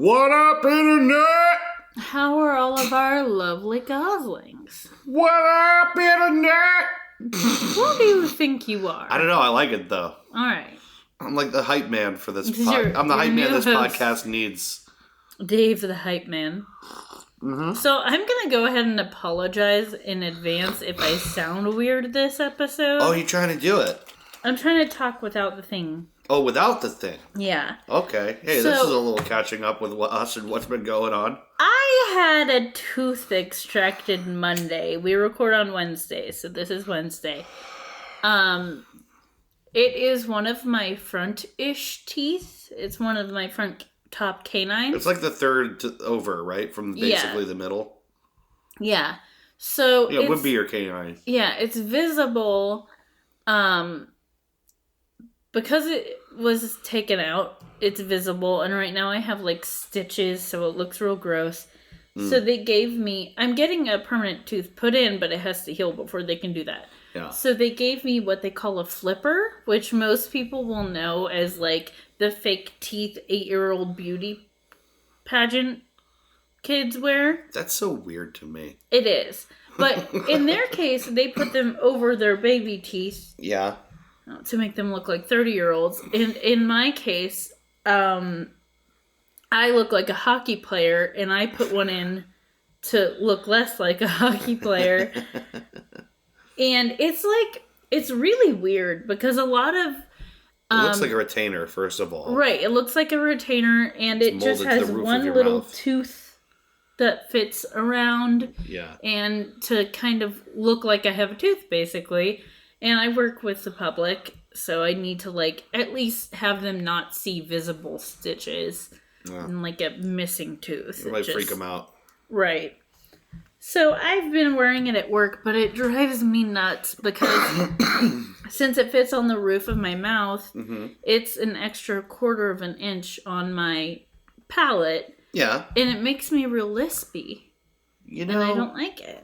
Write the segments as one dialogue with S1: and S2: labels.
S1: What up, Internet?
S2: How are all of our lovely goslings?
S1: What up, Internet?
S2: Who do you think you are?
S1: I don't know. I like it, though.
S2: All right.
S1: I'm like the hype man for this
S2: I'm
S1: the hype man this
S2: host.
S1: podcast needs.
S2: Dave the hype man.
S1: Mm-hmm.
S2: So I'm going to go ahead and apologize in advance if I sound weird this episode.
S1: Oh, you're trying to do it?
S2: I'm trying to talk without the thing.
S1: Oh, without the thing?
S2: Yeah.
S1: Okay. Hey, this is a little catching up with us and what's been going on.
S2: I had a tooth extracted Monday. We record on Wednesday, so this is Wednesday. It is one of my front-ish teeth. It's one of my front top canines.
S1: It's like the third over, right? From basically the middle.
S2: Yeah. So
S1: it would be your canine.
S2: Yeah, it's visible. Because it was taken out, it's visible, and right now I have like stitches, so it looks real gross. So they gave me, I'm getting a permanent tooth put in, but it has to heal before they can do that.
S1: Yeah.
S2: So they gave me what they call a flipper, which most people will know as like the fake teeth 8-year-old beauty pageant kids wear.
S1: That's so weird to me.
S2: It is. But in their case, they put them over their baby teeth.
S1: Yeah.
S2: To make them look like 30-year-olds. And in my case, I look like a hockey player, and I put one in to look less like a hockey player. And it's really weird because a lot of...
S1: it looks like a retainer, first of all.
S2: Right, it looks like a retainer, and it just has one little tooth that fits around.
S1: Yeah.
S2: And to kind of look like I have a tooth, basically. And I work with the public, so I need to, like, at least have them not see visible stitches and, like, a missing tooth.
S1: It might freak them out.
S2: Right. So I've been wearing it at work, but it drives me nuts because since it fits on the roof of my mouth, it's an extra 1/4 of an inch on my palate.
S1: Yeah.
S2: And it makes me real lispy.
S1: You know,
S2: and I don't like it.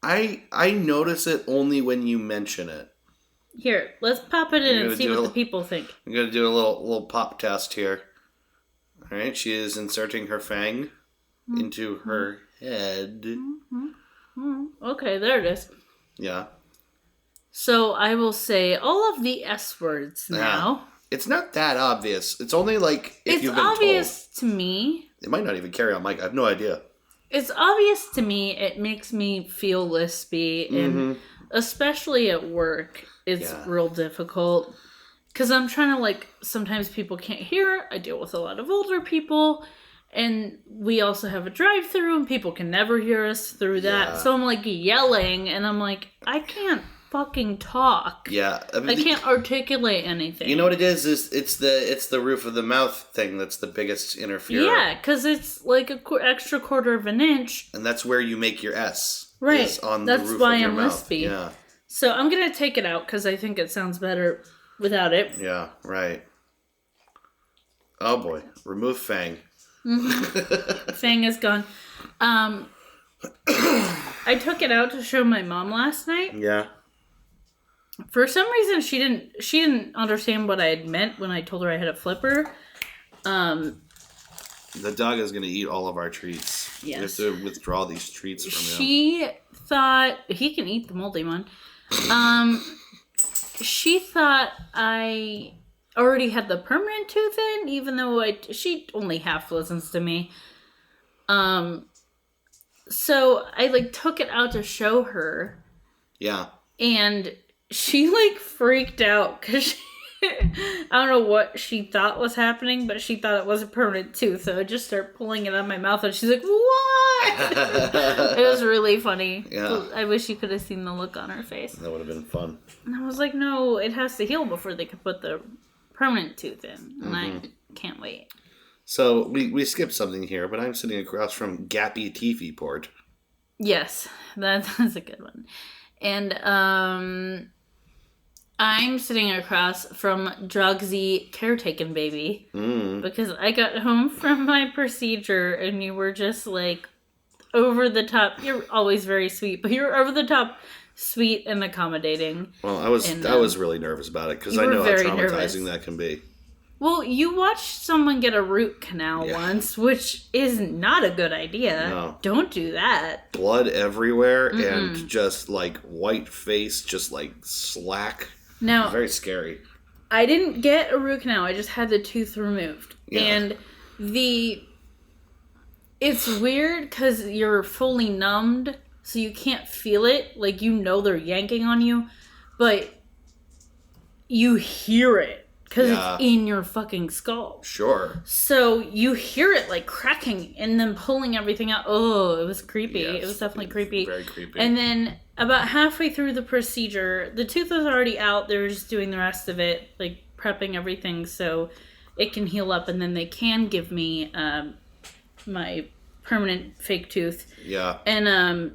S1: I notice it only when you mention it.
S2: Here, let's pop it in and see what the people think.
S1: I'm going to do a little pop test here. All right, she is inserting her fang into her head.
S2: Okay, there it is.
S1: Yeah.
S2: So I will say all of the S words now.
S1: It's not that obvious. It's only like if you've been told. It's
S2: obvious to me.
S1: It might not even carry on mic. I have no idea.
S2: It's obvious to me. It makes me feel lispy, and especially at work, it's real difficult. Because I'm trying to, like, sometimes people can't hear. I deal with a lot of older people, and we also have a drive-through, and people can never hear us through that. Yeah. So I'm, like, yelling, and I'm like, I can't fucking talk.
S1: Yeah.
S2: I can't articulate anything.
S1: You know what it is it's the roof of the mouth thing that's the biggest interferer.
S2: Yeah, because it's like an extra 1/4 of an inch.
S1: And that's where you make your S.
S2: Right.
S1: Is on
S2: that's
S1: the roof
S2: why
S1: of your
S2: I'm
S1: mouth.
S2: lispy.
S1: Yeah.
S2: So I'm going to take it out because I think it sounds better without it.
S1: Yeah, right. Oh boy. Remove fang.
S2: Fang is gone. I took it out to show my mom last night.
S1: Yeah.
S2: For some reason, she didn't understand what I had meant when I told her I had a flipper.
S1: The dog is going to eat all of our treats.
S2: Yes.
S1: We have to withdraw these treats from him.
S2: She thought... He can eat the moldy one. She thought I already had the permanent tooth in, even though she only half listens to me. So I, like, took it out to show her.
S1: Yeah.
S2: And... she, like, freaked out because I don't know what she thought was happening, but she thought it was a permanent tooth. So I just started pulling it out of my mouth, and she's like, what? It was really funny.
S1: Yeah.
S2: I wish you could have seen the look on her face.
S1: That would have been fun.
S2: And I was like, no, it has to heal before they could put the permanent tooth in. And I can't wait.
S1: So we skipped something here, but I'm sitting across from Gappy Teefy Port.
S2: Yes, that's a good one. And, I'm sitting across from Drugsy Caretaken Baby because I got home from my procedure and you were just like over the top. You're always very sweet, but you're over the top sweet and accommodating.
S1: Well, I was really nervous about it because I know how traumatizing that can be.
S2: Well, you watched someone get a root canal once, which is not a good idea.
S1: No.
S2: Don't do that.
S1: Blood everywhere and just like white face, just like slack.
S2: Now,
S1: very scary.
S2: I didn't get a root canal. I just had the tooth removed. Yeah. And it's weird because you're fully numbed, so you can't feel it. Like, you know they're yanking on you, but you hear it. Because it's in your fucking skull.
S1: Sure.
S2: So you hear it like cracking and then pulling everything out. Oh, it was creepy. Yes, it was definitely creepy.
S1: Very creepy.
S2: And then about halfway through the procedure, the tooth was already out. They were just doing the rest of it, like prepping everything so it can heal up. And then they can give me my permanent fake tooth.
S1: Yeah.
S2: And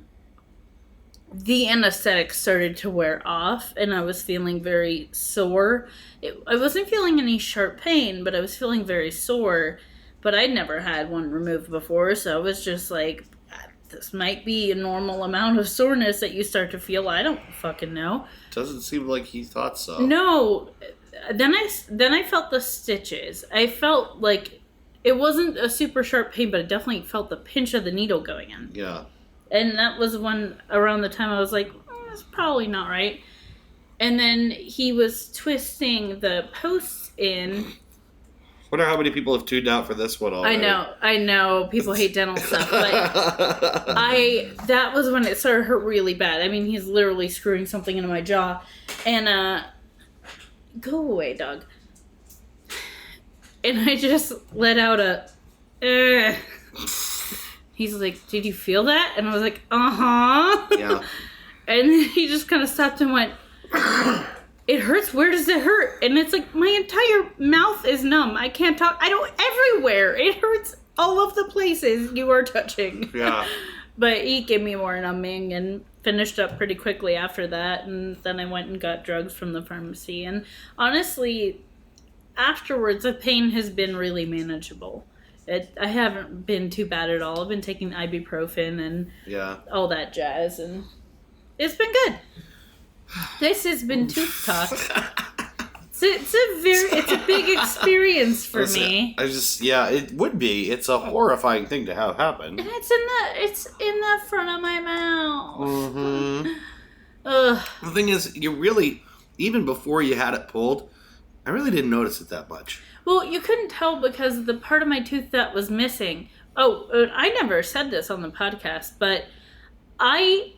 S2: the anesthetic started to wear off, and I was feeling very sore. I wasn't feeling any sharp pain, but I was feeling very sore. But I'd never had one removed before, so I was just like, this might be a normal amount of soreness that you start to feel. I don't fucking know.
S1: Doesn't seem like he thought so.
S2: No. Then I felt the stitches. I felt like it wasn't a super sharp pain, but I definitely felt the pinch of the needle going in.
S1: Yeah.
S2: And that was around the time I was like, that's probably not right. And then he was twisting the posts in.
S1: Wonder how many people have tuned out for this one already.
S2: I know. People hate dental stuff, but that was when it started to hurt really bad. I mean, he's literally screwing something into my jaw. And, go away, dog. And I just let out a, He's like, did you feel that? And I was like, uh-huh.
S1: Yeah.
S2: And then he just kind of stopped and went, it hurts. Where does it hurt? And it's like, my entire mouth is numb. I can't talk. Everywhere. It hurts all of the places you are touching.
S1: Yeah.
S2: But he gave me more numbing and finished up pretty quickly after that. And then I went and got drugs from the pharmacy. And honestly, afterwards, the pain has been really manageable. I haven't been too bad at all. I've been taking ibuprofen and all that jazz, and it's been good. This has been Tooth Talk. It's a big experience for me.
S1: It would be. It's a horrifying thing to have happen.
S2: And it's in the front of my mouth.
S1: Mm-hmm. The thing is, you really, even before you had it pulled, I really didn't notice it that much.
S2: Well, you couldn't tell because the part of my tooth that was missing... Oh, I never said this on the podcast, but I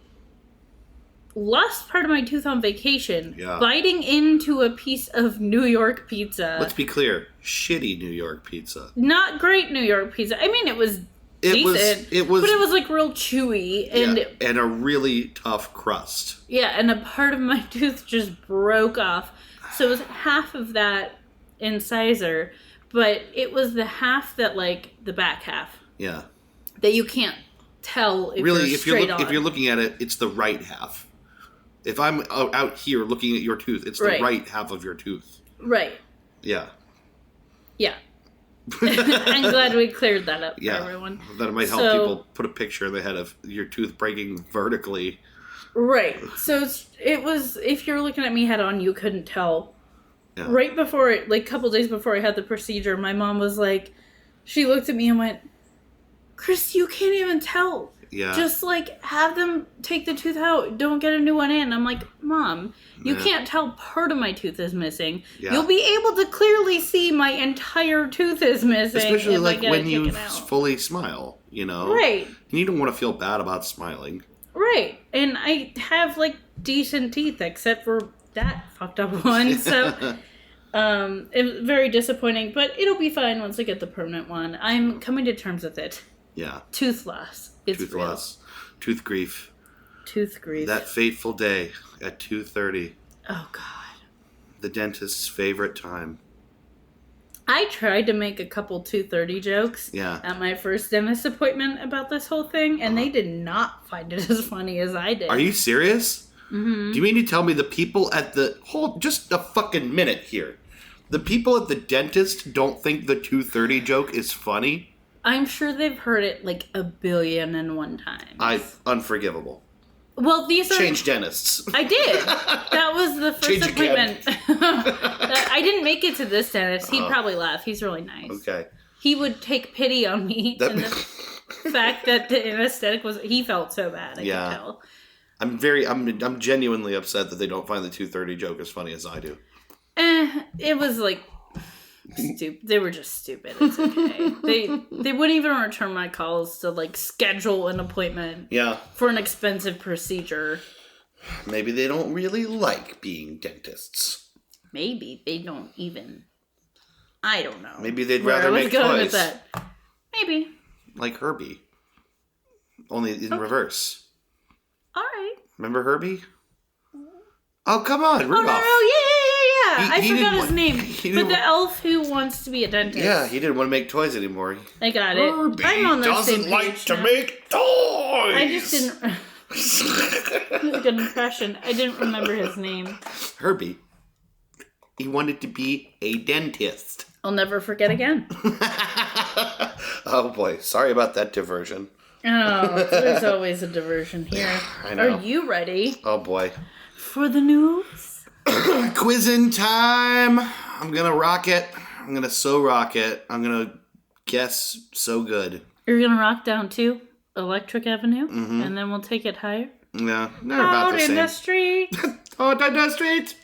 S2: lost part of my tooth on vacation biting into a piece of New York pizza.
S1: Let's be clear. Shitty New York pizza.
S2: Not great New York pizza. I mean, it was decent. But it was like real chewy.
S1: And a really tough crust.
S2: Yeah, and a part of my tooth just broke off. So it was half of that incisor, but it was the half that, like, the back half.
S1: Yeah.
S2: That you can't tell if
S1: really,
S2: you're straight on.
S1: If you're looking at it, it's the right half. If I'm out here looking at your tooth, it's the right half of your tooth.
S2: Right.
S1: Yeah.
S2: Yeah. I'm glad we cleared that up for everyone.
S1: That might help people put a picture in the head of your tooth breaking vertically.
S2: Right. So it was, if you're looking at me head on, you couldn't tell. Yeah. Right before, like a couple days before I had the procedure, my mom was like, she looked at me and went, Chris, you can't even tell.
S1: Yeah.
S2: Just, like, have them take the tooth out. Don't get a new one in. I'm like, Mom, you can't tell part of my tooth is missing. Yeah. You'll be able to clearly see my entire tooth is missing.
S1: Especially, like, when you fully smile, you know?
S2: Right.
S1: And you don't want to feel bad about smiling.
S2: Right. And I have, like, decent teeth, except for that fucked up one. So, it was very disappointing. But it'll be fine once I get the permanent one. I'm coming to terms with it.
S1: Yeah.
S2: Tooth loss. It's
S1: tooth
S2: real.
S1: loss. Tooth grief.
S2: Tooth grief.
S1: That fateful day at 2:30.
S2: Oh, God.
S1: The dentist's favorite time.
S2: I tried to make a couple 2:30 jokes at my first dentist appointment about this whole thing, and they did not find it as funny as I did.
S1: Are you serious?
S2: Mm-hmm.
S1: Do you mean to tell me the people at the... Hold just a fucking minute here. The people at the dentist don't think the 2:30 joke is funny?
S2: I'm sure they've heard it like 1,000,000,001 times.
S1: Unforgivable.
S2: Well, these are...
S1: Change dentists.
S2: I did. That was the first appointment. I didn't make it to this dentist. He'd probably laugh. He's really nice.
S1: Okay.
S2: He would take pity on me and the fact that the anesthetic was... He felt so bad, I could tell.
S1: I'm genuinely upset that they don't find the 2:30 joke as funny as I do.
S2: It was like... Stupid. They were just stupid. It's okay. They wouldn't even return my calls to like schedule an appointment.
S1: Yeah.
S2: For an expensive procedure.
S1: Maybe they don't really like being dentists.
S2: Maybe they don't even. I don't know.
S1: Maybe they'd rather make toys. With that.
S2: Maybe.
S1: Like Herbie. Only in reverse.
S2: All right.
S1: Remember Herbie? Oh, come on, Rudolph.
S2: Oh, no, yeah. I forgot his name. But the elf who wants to be a dentist.
S1: Yeah, he didn't want to make toys anymore.
S2: I got it.
S1: Herbie
S2: I'm on the same
S1: doesn't like to
S2: now.
S1: make toys.
S2: I just didn't... It was a good impression. I didn't remember his name.
S1: Herbie. He wanted to be a dentist.
S2: I'll never forget again.
S1: Oh boy, sorry about that diversion.
S2: Oh, there's always a diversion here.
S1: I know.
S2: Are you ready?
S1: Oh boy.
S2: For the news?
S1: Quizzing time. I'm gonna rock it. I'm gonna so rock it. I'm gonna guess so good.
S2: You're gonna rock down to Electric Avenue, and then we'll take it higher?
S1: Yeah, they're about the same.
S2: Out in the street.
S1: Out in the street.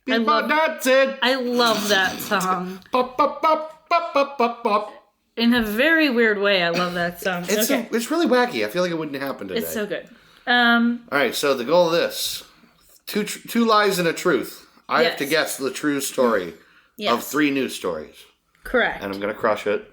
S1: People dancing.
S2: I love that song.
S1: Pop, pop, pop, pop, pop, pop, pop.
S2: In a very weird way, I love that song.
S1: It's really wacky. I feel like it wouldn't happen today.
S2: It's so good.
S1: All right, so the goal of this. Two lies and a truth. I have to guess the true story of 3 news stories.
S2: Correct.
S1: And I'm going to crush it,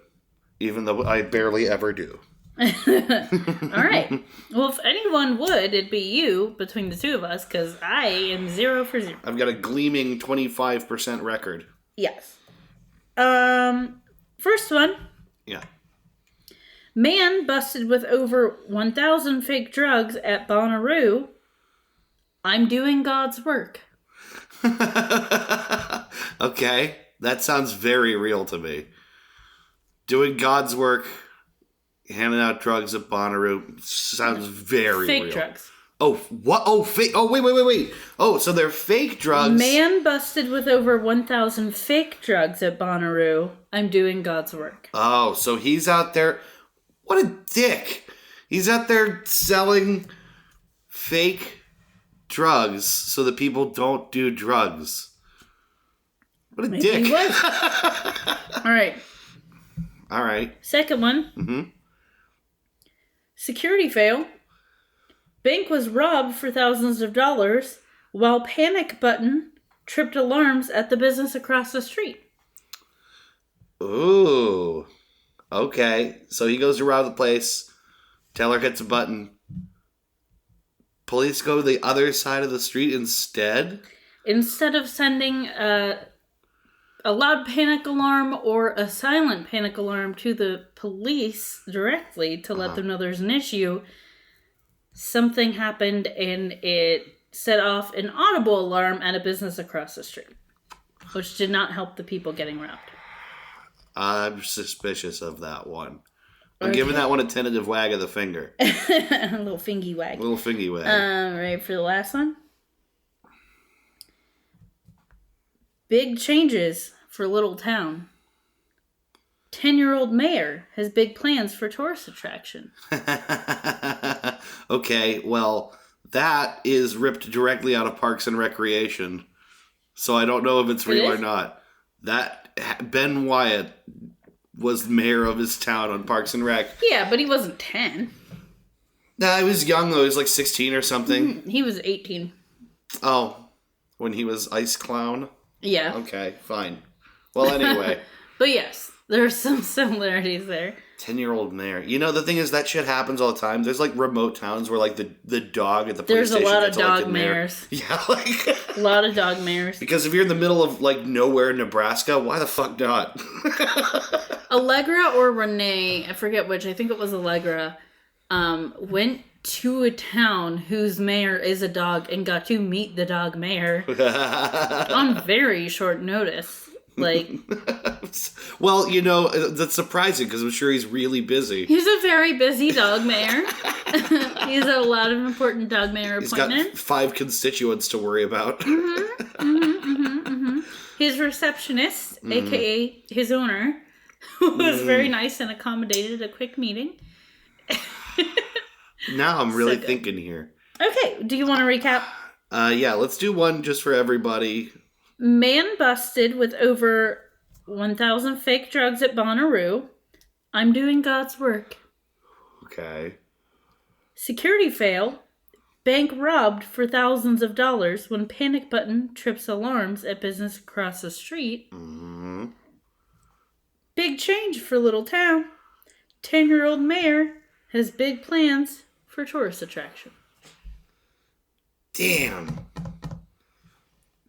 S1: even though I barely ever do.
S2: All right. Well, if anyone would, it'd be you between the two of us, because I am 0 for 0.
S1: I've got a gleaming 25% record.
S2: Yes. First one.
S1: Yeah.
S2: Man busted with over 1,000 fake drugs at Bonnaroo. I'm doing God's work.
S1: Okay, that sounds very real to me. Doing God's work, handing out drugs at Bonnaroo sounds very
S2: fake
S1: real.
S2: Drugs.
S1: Oh, what? Oh, fake. Oh, wait. Oh, so they're fake drugs.
S2: Man busted with over 1,000 fake drugs at Bonnaroo. I'm doing God's work.
S1: Oh, so he's out there. What a dick. He's out there selling fake drugs so that people don't do drugs. What a dick.
S2: He was. All right. Second one.
S1: Mm-hmm.
S2: Security fail. Bank was robbed for thousands of dollars while panic button tripped alarms at the business across the street.
S1: Ooh. Okay. So he goes to rob the place. Teller hits a button. Police go to the other side of the street instead?
S2: Instead of sending a loud panic alarm or a silent panic alarm to the police directly to let them know there's an issue, something happened and it set off an audible alarm at a business across the street, which did not help the people getting robbed.
S1: I'm suspicious of that one. I'm giving that one a tentative wag of the finger.
S2: A little fingy wag. Ready for the last one? Big changes for little town. 10-year-old mayor has big plans for tourist attraction.
S1: Okay, well, that is ripped directly out of Parks and Recreation. So I don't know if it's real or not. That Ben Wyatt was mayor of his town on Parks and Rec.
S2: Yeah, but he wasn't 10.
S1: Nah, he was young though. He was like 16 or something.
S2: He was 18.
S1: Oh, when he was Ice Clown?
S2: Yeah.
S1: Okay, fine. Well, anyway.
S2: But yes, there's some similarities there.
S1: 10-year-old mayor. You know, the thing is, that shit happens all the time. There's, like, remote towns where, like, the dog at the police station...
S2: There's a lot of dog mayors.
S1: Yeah, like...
S2: A lot of dog mayors.
S1: Because if you're in the middle of, like, nowhere in Nebraska, why the fuck not?
S2: Allegra or Renee, I forget which, I think it was Allegra, went to a town whose mayor is a dog and got to meet the dog mayor on very short notice. Like,
S1: well, you know, that's surprising because I'm sure he's really busy.
S2: He's a very busy dog mayor. He's had a lot of important dog mayor appointments.
S1: He's got 5 constituents to worry about.
S2: His receptionist, a.k.a. his owner, was very nice and accommodated a quick meeting.
S1: Now I'm really thinking here.
S2: Okay, do you want to recap?
S1: Yeah, let's do one just for everybody.
S2: Man busted with over 1,000 fake drugs at Bonnaroo. I'm doing God's work.
S1: Okay.
S2: Security fail. Bank robbed for thousands of dollars when panic button trips alarms at business across the street.
S1: Mm-hmm.
S2: Big change for little town. 10-year-old mayor has big plans for tourist attraction.
S1: Damn.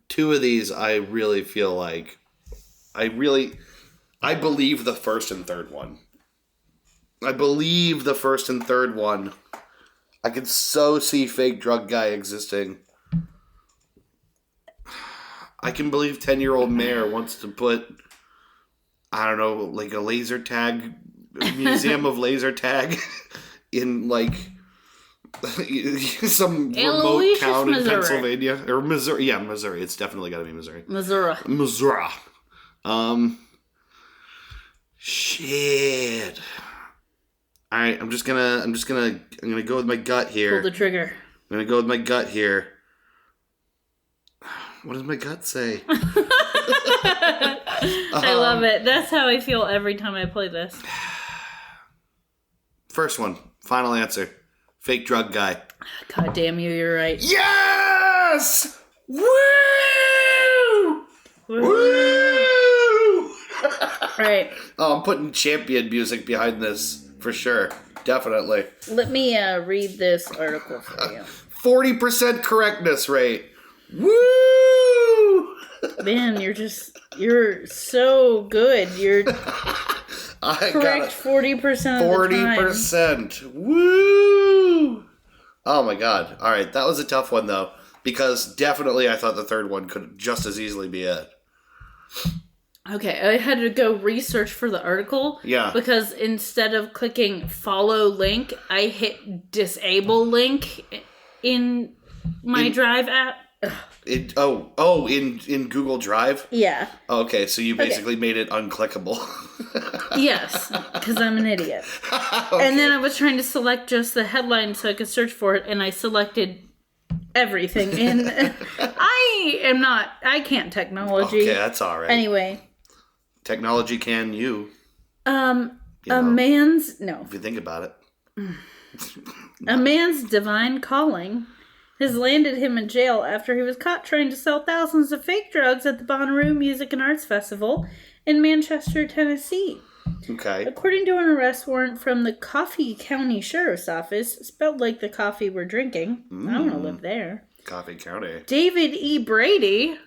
S1: 2 of these I really feel like... I believe the first and third one. I believe the first and third one. I can so see fake drug guy existing. I can believe 10-year-old mayor wants to put, I don't know, like a laser tag, museum of laser tag in like some remote town in Pennsylvania or Missouri. Yeah, Missouri. It's definitely got to be Missouri. Missouri. Shit. All right, I'm gonna go with my gut here.
S2: Pull the trigger.
S1: I'm gonna go with my gut here. What does my gut say?
S2: I love it. That's how I feel every time I play this.
S1: First one, final answer. Fake drug guy.
S2: God damn you, you're right.
S1: Yes! Woo!
S2: Woo! Right.
S1: Oh, I'm putting champion music behind this. For sure. Definitely.
S2: Let me read this article for you.
S1: 40% correctness rate. Woo!
S2: Man, you're so good. You're correct 40% of the time.
S1: 40%. Woo! Oh my god. Alright, that was a tough one though. Because definitely I thought the third one could just as easily be it.
S2: Okay, I had to go research for the article.
S1: Yeah.
S2: Because instead of clicking follow link, I hit disable link in my Drive app.
S1: In Google Drive?
S2: Yeah.
S1: Okay, so you basically made it unclickable.
S2: Yes, because I'm an idiot.
S1: Okay.
S2: And then I was trying to select just the headline so I could search for it, and I selected everything. And I can't technology.
S1: Okay, that's all right.
S2: Anyway.
S1: Technology can you.
S2: No.
S1: If you think about it.
S2: A man's divine calling has landed him in jail after he was caught trying to sell thousands of fake drugs at the Bonnaroo Music and Arts Festival in Manchester, Tennessee.
S1: Okay.
S2: According to an arrest warrant from the Coffee County Sheriff's Office, spelled like the coffee we're drinking. I want to live there.
S1: Coffee County.
S2: David E. Brady.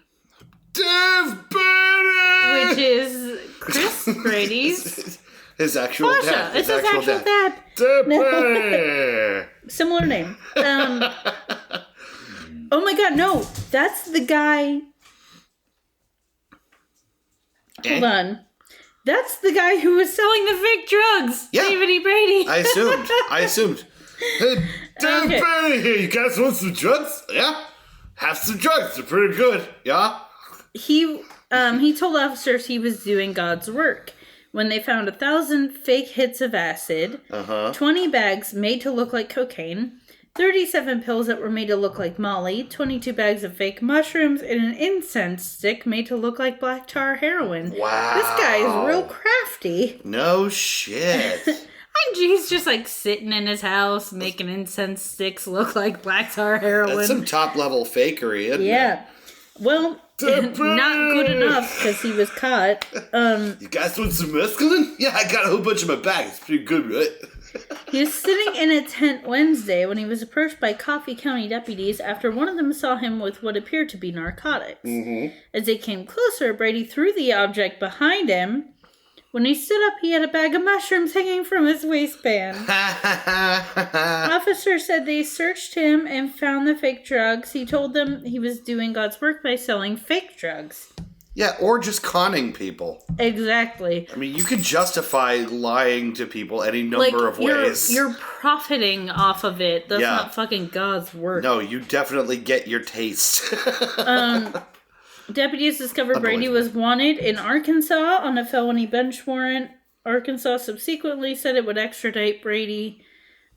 S1: Dave Brady!
S2: Which is Chris Brady's
S1: his actual dad.
S2: It's his actual dad.
S1: Dave Brady!
S2: Similar name. Oh my god, no. That's the guy. Hold on. That's the guy who was selling the fake drugs. Yeah. David E. Brady.
S1: I assumed. Hey, Dave Brady here. You guys want some drugs? Yeah? Have some drugs. They're pretty good. Yeah?
S2: He told officers he was doing God's work when they found 1,000 fake hits of acid, 20 bags made to look like cocaine, 37 pills that were made to look like Molly, 22 bags of fake mushrooms, and an incense stick made to look like black tar heroin.
S1: Wow.
S2: This guy is real crafty.
S1: No shit.
S2: He's just like sitting in his house making incense sticks look like black tar heroin.
S1: That's some top level fakery, isn't it?
S2: Yeah. Well, not good enough because he was caught.
S1: You guys want some mescaline? Yeah, I got a whole bunch in my bag. It's pretty good, right?
S2: He was sitting in a tent Wednesday when he was approached by Coffee County deputies after one of them saw him with what appeared to be narcotics. Mm-hmm. As they came closer, Brady threw the object behind him. When he stood up, he had a bag of mushrooms hanging from his waistband. Officers said they searched him and found the fake drugs. He told them he was doing God's work by selling fake drugs.
S1: Yeah, or just conning people.
S2: Exactly.
S1: I mean, you could justify lying to people any number of ways.
S2: You're profiting off of it. That's not fucking God's work.
S1: No, you definitely get your taste.
S2: Deputies discovered Brady was wanted in Arkansas on a felony bench warrant. Arkansas subsequently said it would extradite Brady.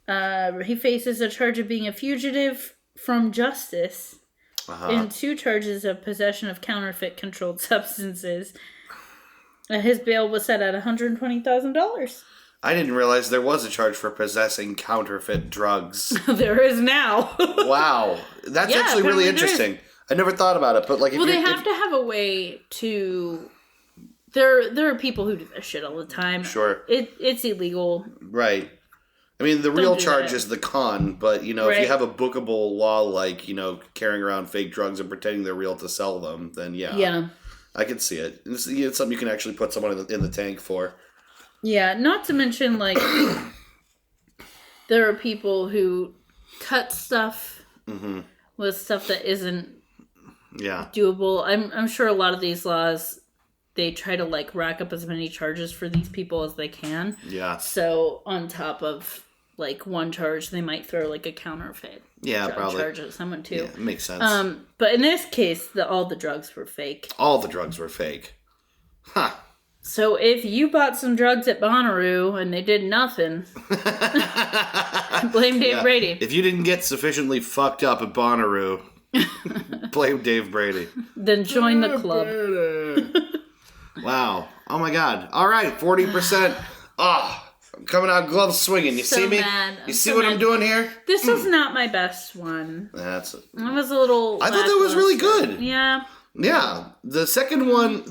S2: He faces a charge of being a fugitive from justice and 2 charges of possession of counterfeit controlled substances. His bail was set at $120,000.
S1: I didn't realize there was a charge for possessing counterfeit drugs.
S2: There is now.
S1: Wow. That's actually really interesting. I never thought about it, but like,
S2: they have to have a way to. There are people who do this shit all the time.
S1: Sure,
S2: it's illegal.
S1: Right. I mean, the real charge is the con, but if you have a bookable law like carrying around fake drugs and pretending they're real to sell them, then yeah, I can see it. It's something you can actually put someone in the tank for.
S2: Yeah, not to mention like there are people who cut stuff with stuff that isn't.
S1: Yeah.
S2: Doable. I'm sure a lot of these laws, they try to like rack up as many charges for these people as they can.
S1: Yeah.
S2: So on top of like one charge, they might throw like a counterfeit charge at someone too.
S1: Yeah, it makes sense.
S2: But in this case, all the drugs were fake.
S1: All the drugs were fake. Huh.
S2: So if you bought some drugs at Bonnaroo and they did nothing, blame Dave Brady.
S1: If you didn't get sufficiently fucked up at Bonnaroo, blame Dave Brady.
S2: Then join the club.
S1: Wow. Oh my God. All right, 40%. I'm coming out gloves swinging. You see me?
S2: Mad.
S1: You see what I'm doing here?
S2: This was not my best one.
S1: I
S2: was a little.
S1: I thought that was really good.
S2: Yeah.
S1: Yeah. The second one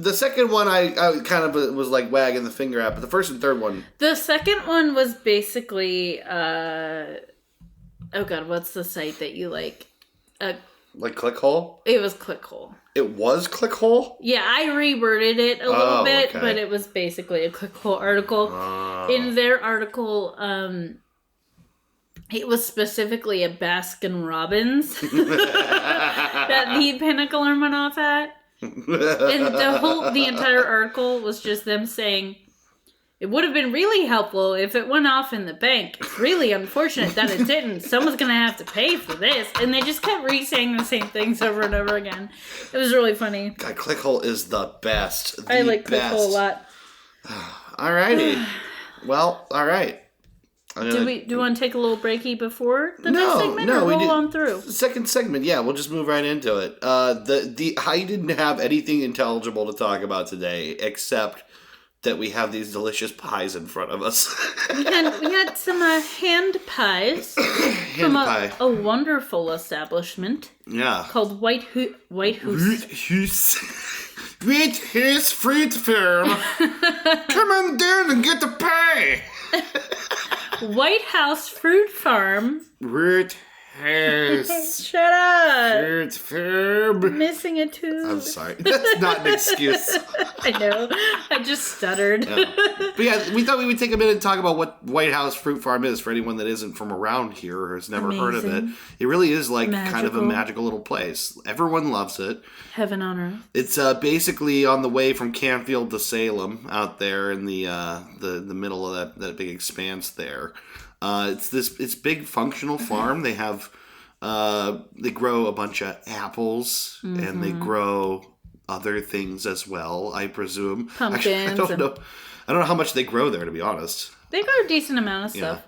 S1: I kind of was like wagging the finger at, but the first and third one.
S2: The second one was basically oh God, what's the site that you like?
S1: Like Clickhole?
S2: It was Clickhole.
S1: It was Clickhole?
S2: Yeah, I reworded it a little bit, but it was basically a Clickhole article. In their article, it was specifically a Baskin Robbins that the Pinnacle went off at. And the entire article was just them saying, it would have been really helpful if it went off in the bank. It's really unfortunate that it didn't. Someone's going to have to pay for this. And they just kept re-saying the same things over and over again. It was really funny.
S1: God, Clickhole is the best.
S2: I like Clickhole a lot.
S1: Alrighty. Well, alright.
S2: Do you want to take a little breaky before the next segment?
S1: No,
S2: or
S1: we
S2: roll
S1: did.
S2: On through?
S1: Second segment, yeah, we'll just move right into it. I didn't have anything intelligible to talk about today, except that we have these delicious pies in front of us.
S2: we had some hand pies from a wonderful establishment.
S1: Yeah.
S2: Called White House.
S1: White House Fruit Farm. Come on down and get the pie.
S2: White House Fruit Farm.
S1: Fruit House.
S2: Shut up.
S1: Fruit Farm.
S2: Missing a tooth.
S1: I'm sorry. That's not an excuse.
S2: I know. I just stuttered.
S1: Yeah. But yeah, we thought we would take a minute and talk about what White House Fruit Farm is for anyone that isn't from around here or has never heard of it. It really is like kind of a magical little place. Everyone loves it.
S2: Heaven on earth.
S1: It's basically on the way from Canfield to Salem out there in the middle of that big expanse there. It's big functional farm. They have they grow a bunch of apples and they grow other things as well, I presume.
S2: Pumpkins.
S1: Actually, I don't know how much they grow there, to be honest.
S2: They grow a decent amount of stuff.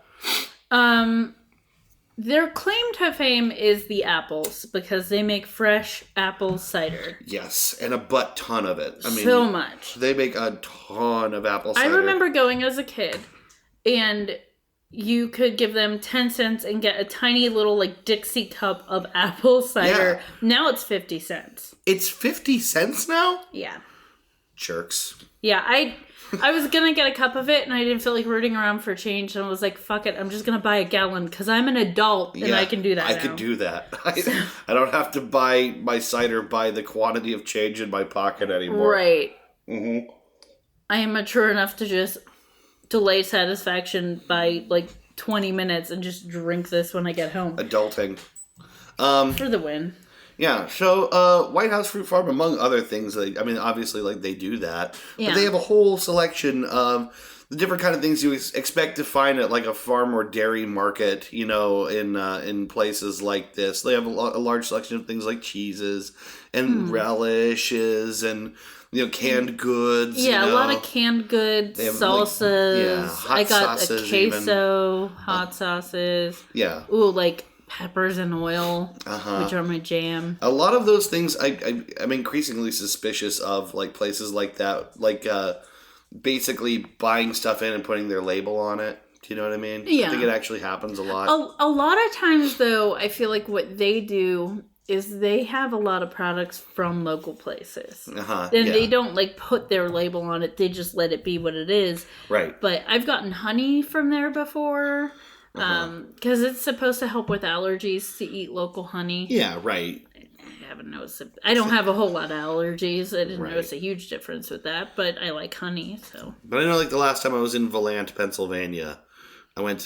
S2: Their claim to fame is the apples because they make fresh apple cider.
S1: Yes, and a butt ton of it. I mean,
S2: so much.
S1: They make a ton of apple cider.
S2: I remember going as a kid and you could give them 10 cents and get a tiny little like Dixie cup of apple cider. Yeah. Now it's 50 cents.
S1: It's 50 cents now?
S2: Yeah.
S1: Jerks.
S2: Yeah, I was going to get a cup of it and I didn't feel like rooting around for change. And I was like, fuck it, I'm just going to buy a gallon because I'm an adult and I can do that
S1: I could do that. I don't have to buy my cider by the quantity of change in my pocket anymore.
S2: Right. Mm-hmm. I am mature enough to just delay satisfaction by like 20 minutes and just drink this when I get home.
S1: Adulting.
S2: For the win.
S1: Yeah, so White House Fruit Farm, among other things, obviously, they do that, but they have a whole selection of the different kind of things you expect to find at a farm or dairy market. In places like this, they have a large selection of things like cheeses and relishes and canned goods.
S2: Yeah, a lot of canned goods, salsas.
S1: Hot
S2: I got
S1: sauces
S2: a queso, hot sauces.
S1: Yeah.
S2: Ooh, peppers and oil, which are my jam.
S1: A lot of those things, I'm increasingly suspicious of, places like that, basically buying stuff in and putting their label on it. Do you know what I mean?
S2: Yeah.
S1: I think it actually happens a lot.
S2: A lot of times, though, I feel like what they do is they have a lot of products from local places. They don't, put their label on it. They just let it be what it is.
S1: Right.
S2: But I've gotten honey from there before. Because it's supposed to help with allergies to eat local honey.
S1: Yeah, right.
S2: I haven't noticed it. I don't have a whole lot of allergies. I didn't notice a huge difference with that, but I like honey, so.
S1: But I know, the last time I was in Valant, Pennsylvania, I was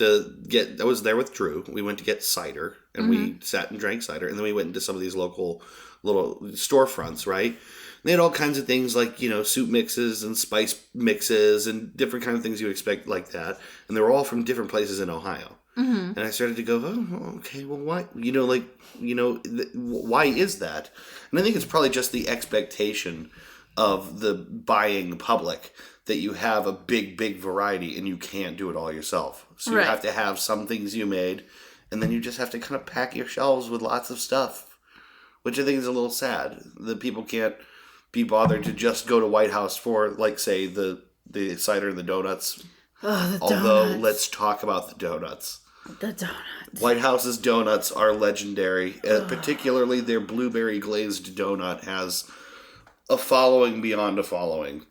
S1: there with Drew. We went to get cider, and we sat and drank cider, and then we went into some of these local little storefronts, right? They had all kinds of things like, soup mixes and spice mixes and different kind of things you expect like that. And they were all from different places in Ohio. Mm-hmm. And I started to go, oh, okay, well, why? Why is that? And I think it's probably just the expectation of the buying public that you have a big, big variety and you can't do it all yourself. So you have to have some things you made, and then you just have to kind of pack your shelves with lots of stuff, which I think is a little sad that people can't be bothered to just go to White House for, say, the cider and the donuts.
S2: Oh, the
S1: Although,
S2: donuts.
S1: let's talk about the donuts.
S2: The donuts.
S1: White House's donuts are legendary. Particularly their blueberry glazed donut has a following beyond a following.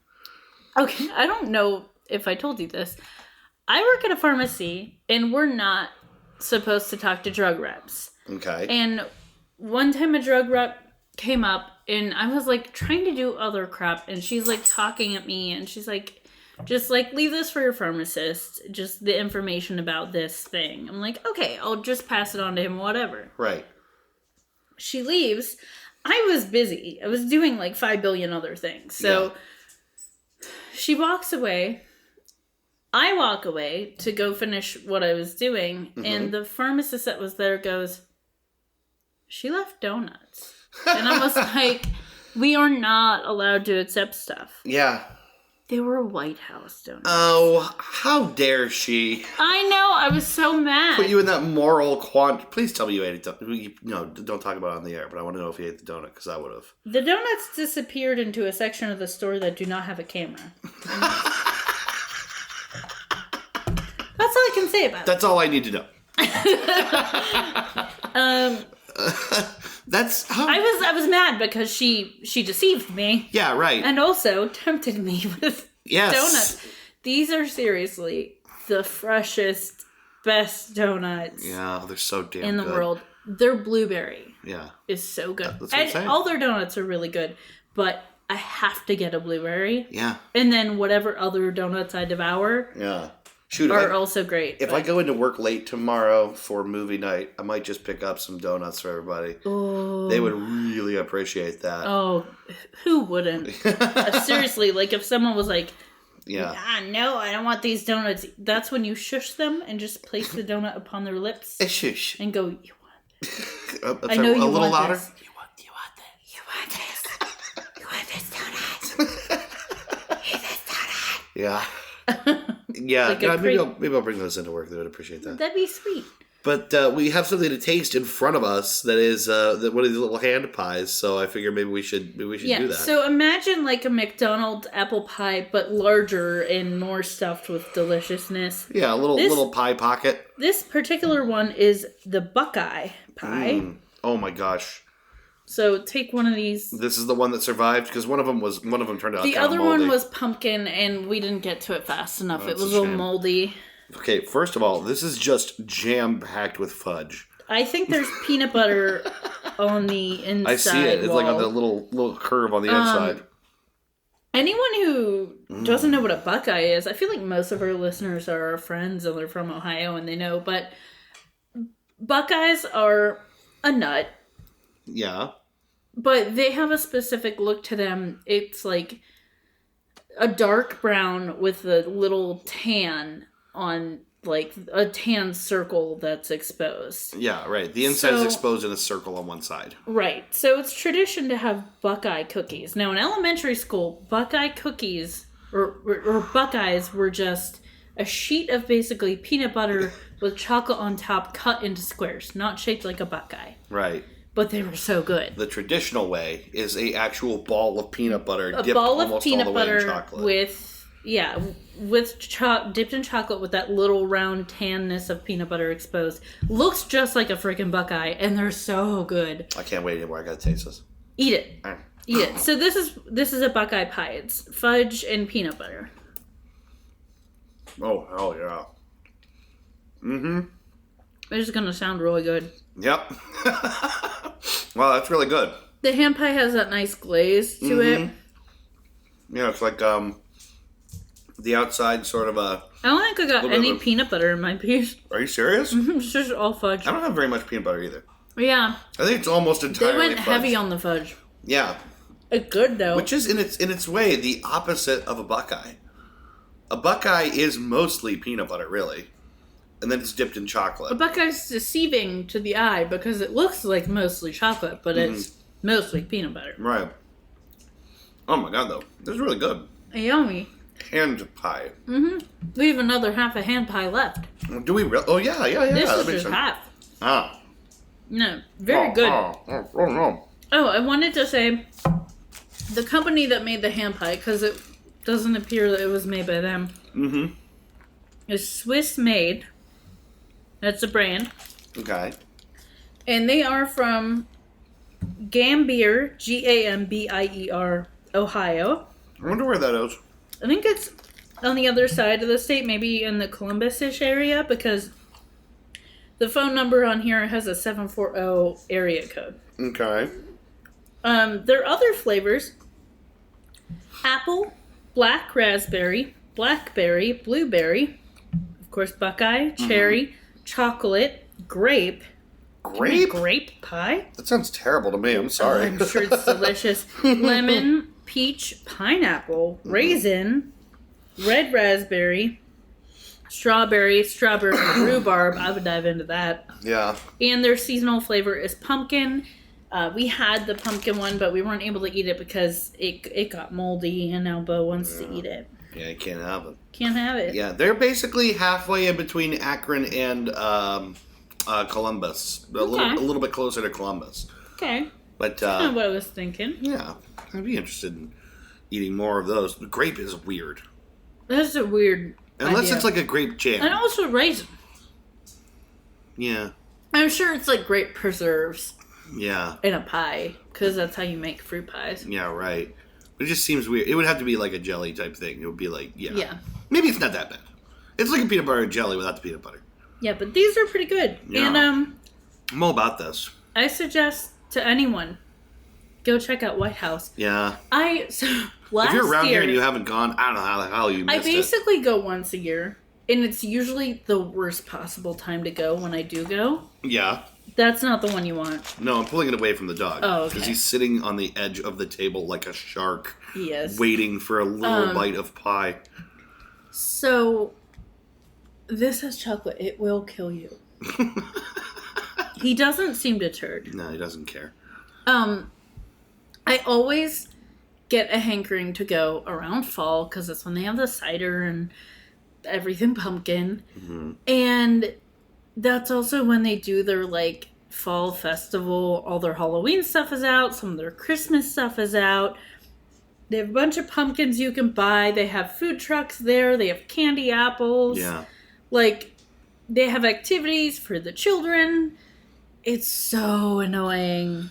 S2: Okay, I don't know if I told you this. I work at a pharmacy, and we're not supposed to talk to drug reps.
S1: Okay.
S2: And one time a drug rep came up, and I was, trying to do other crap, and she's, talking at me, and she's just leave this for your pharmacist, just the information about this thing. I'm like, okay, I'll just pass it on to him, whatever.
S1: Right.
S2: She leaves. I was busy. I was doing 5 billion other things. So she walks away. I walk away to go finish what I was doing. Mm-hmm. And the pharmacist that was there goes, she left donuts. And I was like, we are not allowed to accept stuff.
S1: Yeah.
S2: They were White House donuts.
S1: Oh, how dare she?
S2: I know. I was so mad.
S1: Put you in that moral Please tell me you ate it. No, don't talk about it on the air, but I want to know if you ate the donut, because I would have.
S2: The donuts disappeared into a section of the store that do not have a camera. That's all I can say about it.
S1: That's all I need to know. That's how
S2: I was mad because she deceived me.
S1: Yeah, right.
S2: And also tempted me with donuts. These are seriously the freshest, best donuts.
S1: Yeah, they're so damn
S2: in the
S1: good.
S2: world. Their blueberry is so good.
S1: That's what I'm saying.
S2: All their donuts are really good, but I have to get a blueberry.
S1: Yeah.
S2: And then whatever other donuts I devour.
S1: Yeah. Shoot,
S2: are also great.
S1: If I go into work late tomorrow for movie night, I might just pick up some donuts for everybody.
S2: Oh.
S1: They would really appreciate that.
S2: Oh, who wouldn't? Seriously, if someone was like, no, I don't want these donuts. That's when you shush them and just place the donut upon their lips.
S1: Shush.
S2: And go, you want this.
S1: I know you want this. A little louder?
S2: You want this. You want this. You want this donut. Eat this donut.
S1: Yeah. Yeah, maybe I'll bring those into work. They would appreciate that.
S2: That'd be sweet.
S1: But we have something to taste in front of us that is one of these little hand pies. So I figure maybe we should do that.
S2: So imagine a McDonald's apple pie, but larger and more stuffed with deliciousness.
S1: Yeah, a little pie pocket.
S2: This particular one is the Buckeye pie.
S1: Oh my gosh.
S2: So take one of these.
S1: This is the one that survived, because one of them turned out.
S2: The other one was pumpkin, and we didn't get to it fast enough. It was a little moldy.
S1: Okay, first of all, this is just jam packed with fudge.
S2: I think there's peanut butter on the inside.
S1: I see it. It's on the little curve on the inside.
S2: Anyone who doesn't know what a Buckeye is, I feel like most of our listeners are our friends and they're from Ohio and they know, but Buckeyes are a nut.
S1: Yeah.
S2: But they have a specific look to them. It's like a dark brown with a little tan on, like, a tan circle that's exposed.
S1: Yeah, right. The inside is exposed in a circle on one side.
S2: Right. So it's tradition to have Buckeye cookies. Now, in elementary school, Buckeye cookies, or Buckeyes, were just a sheet of basically peanut butter with chocolate on top cut into squares, not shaped like a Buckeye.
S1: Right.
S2: But they were so good.
S1: The traditional way is a actual ball of peanut butter
S2: dipped
S1: almost all the way in chocolate.
S2: Dipped in chocolate with that little round tanness of peanut butter exposed. Looks just like a freaking Buckeye, and they're so good.
S1: I can't wait anymore. I gotta taste this.
S2: Eat it. Eat it. So this is a Buckeye pie. It's fudge and peanut butter.
S1: Oh, hell yeah. Mm-hmm.
S2: It's gonna sound really good.
S1: Yep. Wow, that's really good.
S2: The hand pie has that nice glaze to it.
S1: Yeah, it's like the outside sort of a...
S2: I don't think I got any peanut butter in my piece.
S1: Are you serious?
S2: It's just all fudge.
S1: I don't have very much peanut butter either.
S2: Yeah.
S1: I think it's almost entirely
S2: They went
S1: fudge.
S2: heavy on the fudge.
S1: Yeah.
S2: It's good though.
S1: Which is in its way the opposite of a Buckeye. A Buckeye is mostly peanut butter, really. And then it's dipped in chocolate.
S2: A Buckeye's deceiving to the eye because it looks like mostly chocolate, but it's mostly peanut butter.
S1: Right. Oh my god, though. This is really good.
S2: Yummy.
S1: Hand pie.
S2: We have another half a hand pie left.
S1: Do we really? Oh, yeah.
S2: This
S1: that
S2: is
S1: makes
S2: just
S1: sense.
S2: half.
S1: Ah.
S2: No, very good.
S1: Oh, no.
S2: Oh, I wanted to say the company that made the hand pie, because it doesn't appear that it was made by them, is Swiss Made. That's a brand.
S1: Okay.
S2: And they are from Gambier, Gambier, Ohio.
S1: I wonder where that is.
S2: I think it's on the other side of the state, maybe in the Columbus-ish area, because the phone number on here has a 740 area code.
S1: Okay.
S2: Their other flavors: apple, black raspberry, blackberry, blueberry, of course Buckeye, cherry, chocolate, grape.
S1: Grape?
S2: Grape pie?
S1: That sounds terrible to me. I'm sorry.
S2: I'm sure it's delicious. Lemon, peach, pineapple, raisin, red raspberry, strawberry, rhubarb. I would dive into that.
S1: Yeah.
S2: And their seasonal flavor is pumpkin. We had the pumpkin one, but we weren't able to eat it because it got moldy, and now Bo wants to eat it.
S1: Yeah, you can't have it.
S2: Can't have it.
S1: Yeah, they're basically halfway in between Akron and Columbus. A little bit closer to Columbus.
S2: Okay.
S1: But
S2: That's kind of what I was thinking.
S1: yeah, I'd be interested in eating more of those. The grape is weird.
S2: That's a weird
S1: Unless
S2: idea.
S1: it's like a grape jam.
S2: And also raisin.
S1: Yeah.
S2: I'm sure it's like grape preserves.
S1: Yeah.
S2: In a pie, because that's how you make fruit pies.
S1: Yeah, right. But it just seems weird. It would have to be like a jelly type thing. It would be like, yeah.
S2: Yeah.
S1: Maybe it's not that bad. It's like a peanut butter jelly without the peanut butter.
S2: Yeah, but these are pretty good.
S1: Yeah.
S2: And
S1: I'm all about this.
S2: I suggest to anyone, go check out White House.
S1: Yeah.
S2: Last
S1: if you're around here and you haven't gone, I don't know how the hell you missed
S2: I basically go once a year, and it's usually the worst possible time to go when I do go.
S1: Yeah.
S2: That's not the one you want.
S1: No, I'm pulling it away from the dog.
S2: Oh, okay.
S1: Because he's sitting on the edge of the table like a shark.
S2: Yes.
S1: Waiting for a little bite of pie.
S2: So, this has chocolate. It will kill you. He doesn't seem deterred.
S1: No, he doesn't care.
S2: I always get a hankering to go around fall because that's when they have the cider and everything pumpkin. Mm-hmm. And that's also when they do their like fall festival. All their Halloween stuff is out. Some of their Christmas stuff is out. They have a bunch of pumpkins you can buy. They have food trucks there. They have candy apples.
S1: Yeah.
S2: Like, they have activities for the children. It's so annoying.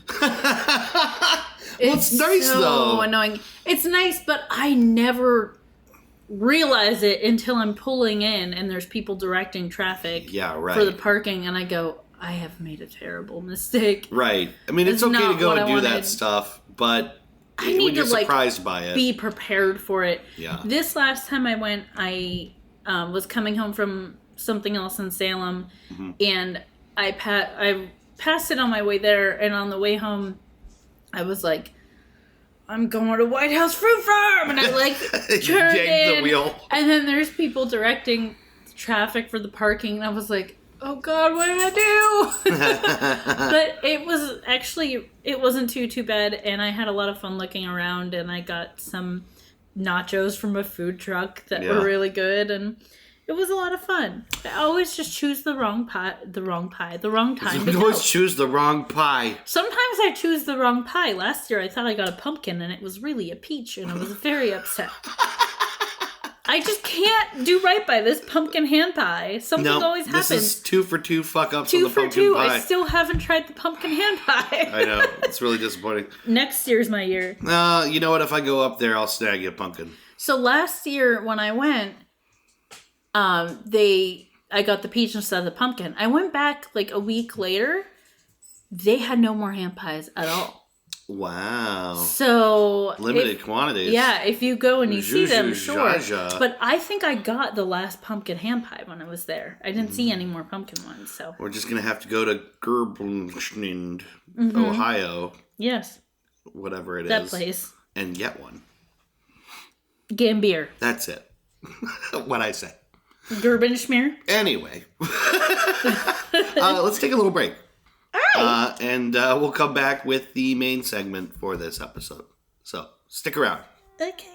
S1: It's nice,
S2: so
S1: though.
S2: Annoying. It's nice, but I never realize it until I'm pulling in and there's people directing traffic for the parking, and I go, I have made a terrible mistake.
S1: Right. I mean, it's okay to go and do that stuff, but
S2: I need
S1: when you're
S2: to
S1: surprised by it,
S2: be prepared for it.
S1: Yeah.
S2: This last time I went, I was coming home from something else in Salem, and I passed it on my way there, and on the way home, I was like, I'm going to White House Fruit Farm! And I, like, turned in.
S1: The wheel.
S2: And then there's people directing traffic for the parking. And I was like, oh, God, what did I do? But it was actually, it wasn't too bad. And I had a lot of fun looking around. And I got some nachos from a food truck that were really good. And it was a lot of fun. I always just choose the wrong time to
S1: You always choose the wrong pie.
S2: Sometimes I choose the wrong pie. Last year I thought I got a pumpkin and it was really a peach and I was very upset. I just can't do right by this pumpkin hand pie. Something always happens.
S1: This is 2 for 2 fuck ups on the pumpkin pie.
S2: 2 for 2. I still haven't tried the pumpkin hand pie.
S1: I know. It's really disappointing.
S2: Next year's my year.
S1: You know what? If I go up there, I'll snag you a pumpkin.
S2: So last year when I went, I got the peach instead of the pumpkin. I went back like a week later. They had no more hand pies at all.
S1: Wow.
S2: So
S1: limited quantities.
S2: Yeah, if you go and you see them, sure.
S1: Zha.
S2: But I think I got the last pumpkin hand pie when I was there. I didn't see any more pumpkin ones. So
S1: we're just gonna have to go to Gerblschnind, Ohio.
S2: Yes.
S1: Whatever it is.
S2: That place.
S1: And get one.
S2: Gambier.
S1: That's it. What I say.
S2: Gerbenschmier.
S1: Anyway. Let's take a little break.
S2: All right.
S1: And we'll come back with the main segment for this episode. So, stick around.
S2: Okay.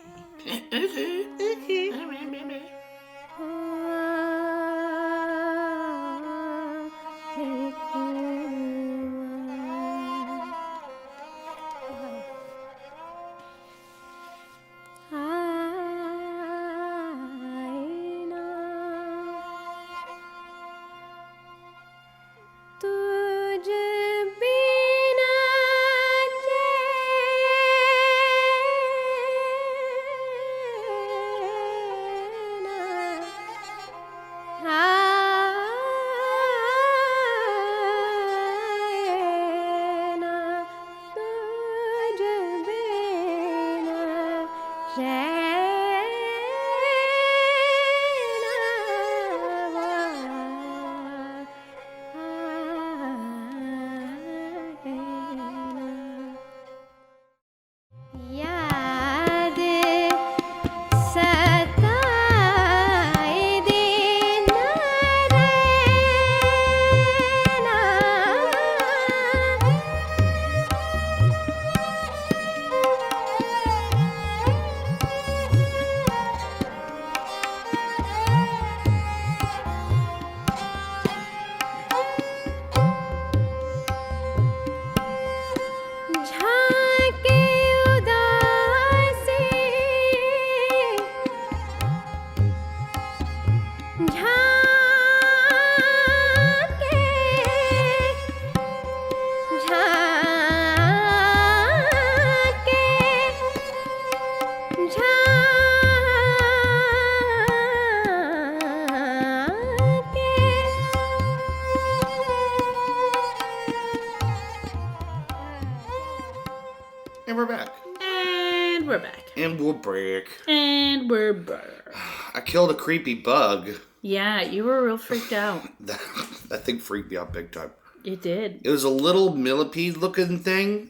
S1: And we're back.
S2: And we're back.
S1: And we're back.
S2: And we're back.
S1: I killed a creepy bug.
S2: Yeah, you were real freaked out.
S1: That thing freaked me out big time.
S2: It did.
S1: It was a little millipede looking thing.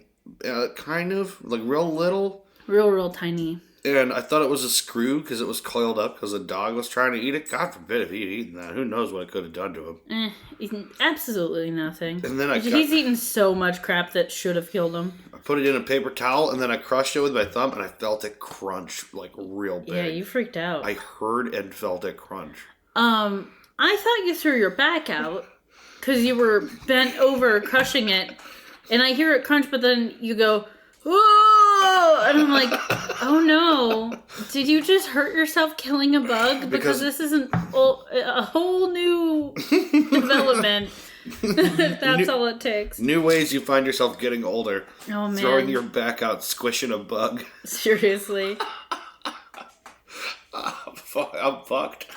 S1: Kind of. Like real little.
S2: Real tiny.
S1: And I thought it was a screw because it was coiled up because the dog was trying to eat it. God forbid if he'd eaten that. Who knows what it could have done to him.
S2: Absolutely nothing.
S1: And then
S2: he's eaten so much crap that should have killed him.
S1: I put it in a paper towel and then I crushed it with my thumb and I felt it crunch like real big.
S2: Yeah, you freaked out.
S1: I heard and felt it crunch.
S2: I thought you threw your back out because you were bent over crushing it. And I hear it crunch, but then you go, whoa! And I'm like, oh no. Did you just hurt yourself killing a bug? Because this isn't a whole new development. That's all it takes.
S1: New ways you find yourself getting older.
S2: Oh, man.
S1: Throwing your back out, squishing a bug.
S2: Seriously.
S1: I'm fucked.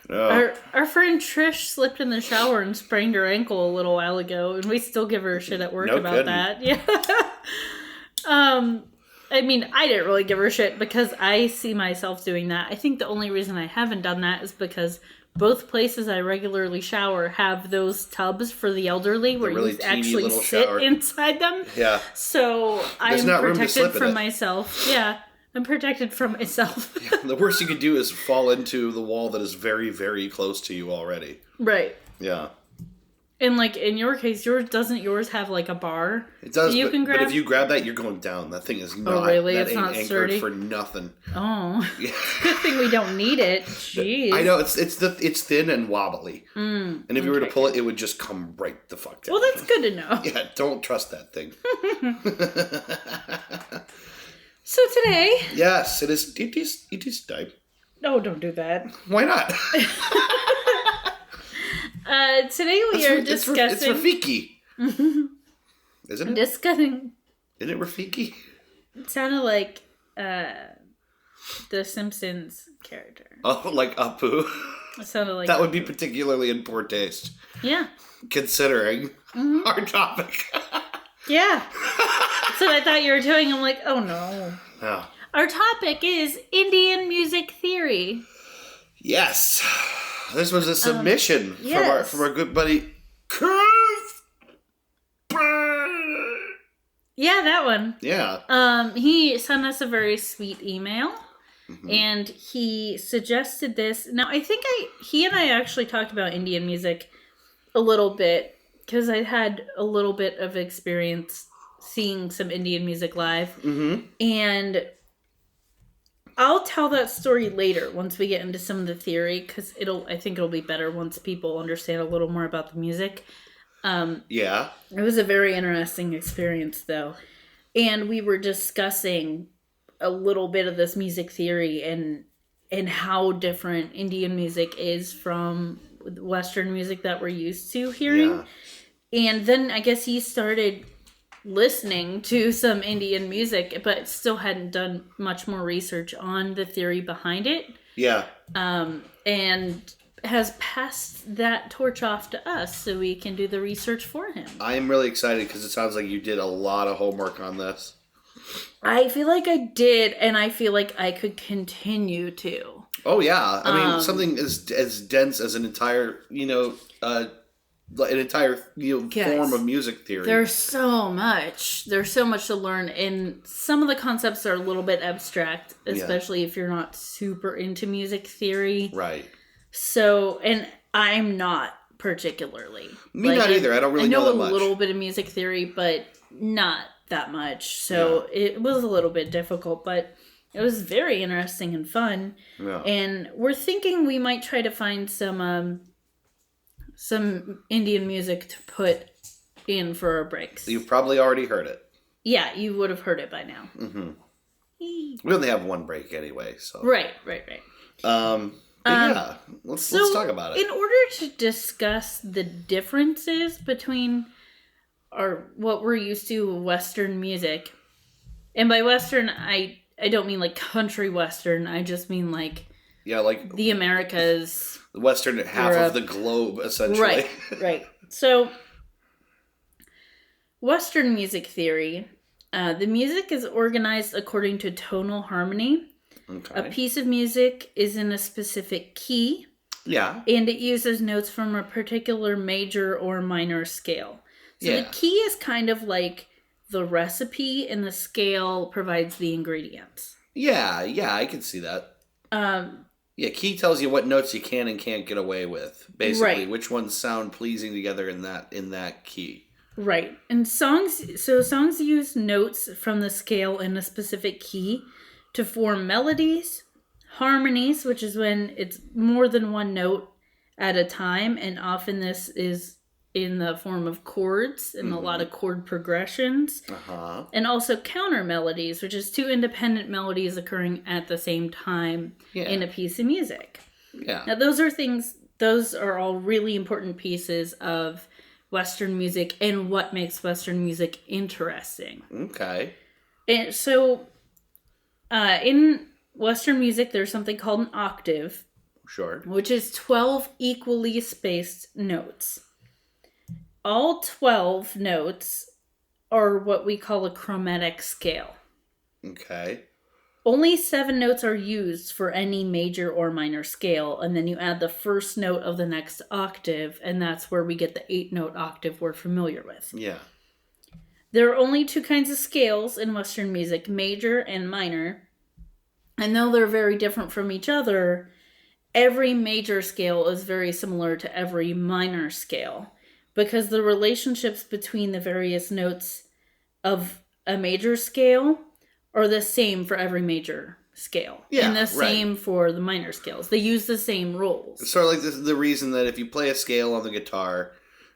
S1: No.
S2: Our friend Trish slipped in the shower and sprained her ankle a little while ago, and we still give her shit at work about that. Yeah. I mean, I didn't really give her shit because I see myself doing that. I think the only reason I haven't done that is because both places I regularly shower have those tubs for the elderly where
S1: really
S2: you actually
S1: little
S2: sit
S1: shower.
S2: inside them.
S1: Yeah.
S2: So I'm protected from myself. Yeah. I'm protected from myself.
S1: Yeah, the worst you could do is fall into the wall that is very, very close to you already.
S2: Right.
S1: Yeah.
S2: And like in your case, doesn't yours have like a bar?
S1: It does,
S2: you can grab?
S1: But if you grab that, you're going down. That thing is not.
S2: Oh, really?
S1: That
S2: it's
S1: ain't
S2: not
S1: anchored
S2: sturdy
S1: for nothing.
S2: Oh, yeah. Good thing we don't need it. Jeez.
S1: I know it's thin and wobbly, and if you were to pull it, it would just come right the fuck down.
S2: Well, that's good to know.
S1: Yeah, don't trust that thing.
S2: So today,
S1: yes, it is. It is time.
S2: No, don't do that.
S1: Why not?
S2: Today we are discussing.
S1: It's Rafiki. Isn't it?
S2: Discussing.
S1: Isn't it Rafiki?
S2: It sounded like the Simpsons character.
S1: Oh, like Apu.
S2: It sounded like
S1: that would be particularly in poor taste.
S2: Yeah.
S1: Considering our topic.
S2: Yeah. So I thought you were doing. I'm like, oh no.
S1: Yeah.
S2: Our topic is Indian music theory.
S1: Yes. This was a submission from our good buddy Chris Brady.
S2: Yeah, that one.
S1: Yeah.
S2: He sent us a very sweet email, and he suggested this. Now, I think he and I actually talked about Indian music a little bit because I had a little bit of experience seeing some Indian music live, and I'll tell that story later once we get into some of the theory because I think it'll be better once people understand a little more about the music.
S1: Yeah.
S2: It was a very interesting experience though. And we were discussing a little bit of this music theory and how different Indian music is from Western music that we're used to hearing. Yeah. And then I guess he started listening to some Indian music, but still hadn't done much more research on the theory behind it.
S1: Yeah.
S2: And has passed that torch off to us so we can do the research for him.
S1: I am really excited because it sounds like you did a lot of homework on this.
S2: I feel like I did, and I feel like I could continue to.
S1: Oh, yeah. I mean, something as dense as an entire, form of music theory.
S2: There's so much to learn, and some of the concepts are a little bit abstract, especially if you're not super into music theory.
S1: Right.
S2: So, and I'm not particularly.
S1: Me not either. I don't really know that much.
S2: I know a little bit of music theory, but not that much. So it was a little bit difficult, but it was very interesting and fun. Yeah. And we're thinking we might try to find some Indian music to put in for our breaks.
S1: You've probably already heard it.
S2: Yeah, you would have heard it by now.
S1: Mm-hmm. We only have one break anyway, so.
S2: Right.
S1: Let's talk about it.
S2: In order to discuss the differences between what we're used to Western music, and by Western I don't mean like country Western, I just mean like the Americas,
S1: the Western half Europe. Of the globe, essentially.
S2: Right. So, Western music theory, the music is organized according to tonal harmony. Okay. A piece of music is in a specific key. Yeah. And it uses notes from a particular major or minor scale. So the key is kind of like the recipe, and the scale provides the ingredients. Yeah,
S1: I can see that. Key tells you what notes you can and can't get away with. Basically, which ones sound pleasing together in that key.
S2: Right. And songs use notes from the scale in a specific key to form melodies, harmonies, which is when it's more than one note at a time, and often this is in the form of chords and a lot of chord progressions. And also counter melodies, which is two independent melodies occurring at the same time in a piece of music. Yeah. Now those are all really important pieces of Western music and what makes Western music interesting. Okay. And so in Western music, there's something called an octave. Sure. Which is 12 equally spaced notes. All 12 notes are what we call a chromatic scale.
S1: Okay.
S2: only 7 notes are used for any major or minor scale, and then you add the first note of the next octave, and that's where we get the 8-note octave we're familiar with.
S1: Yeah.
S2: There are only 2 kinds of scales in Western music, major and minor. And though they're very different from each other, every major scale is very similar to every minor scale, because the relationships between the various notes of a major scale are the same for every major scale.
S1: Yeah,
S2: and the same for the minor scales. They use the same rules.
S1: It's sort of like the reason that if you play a scale on the guitar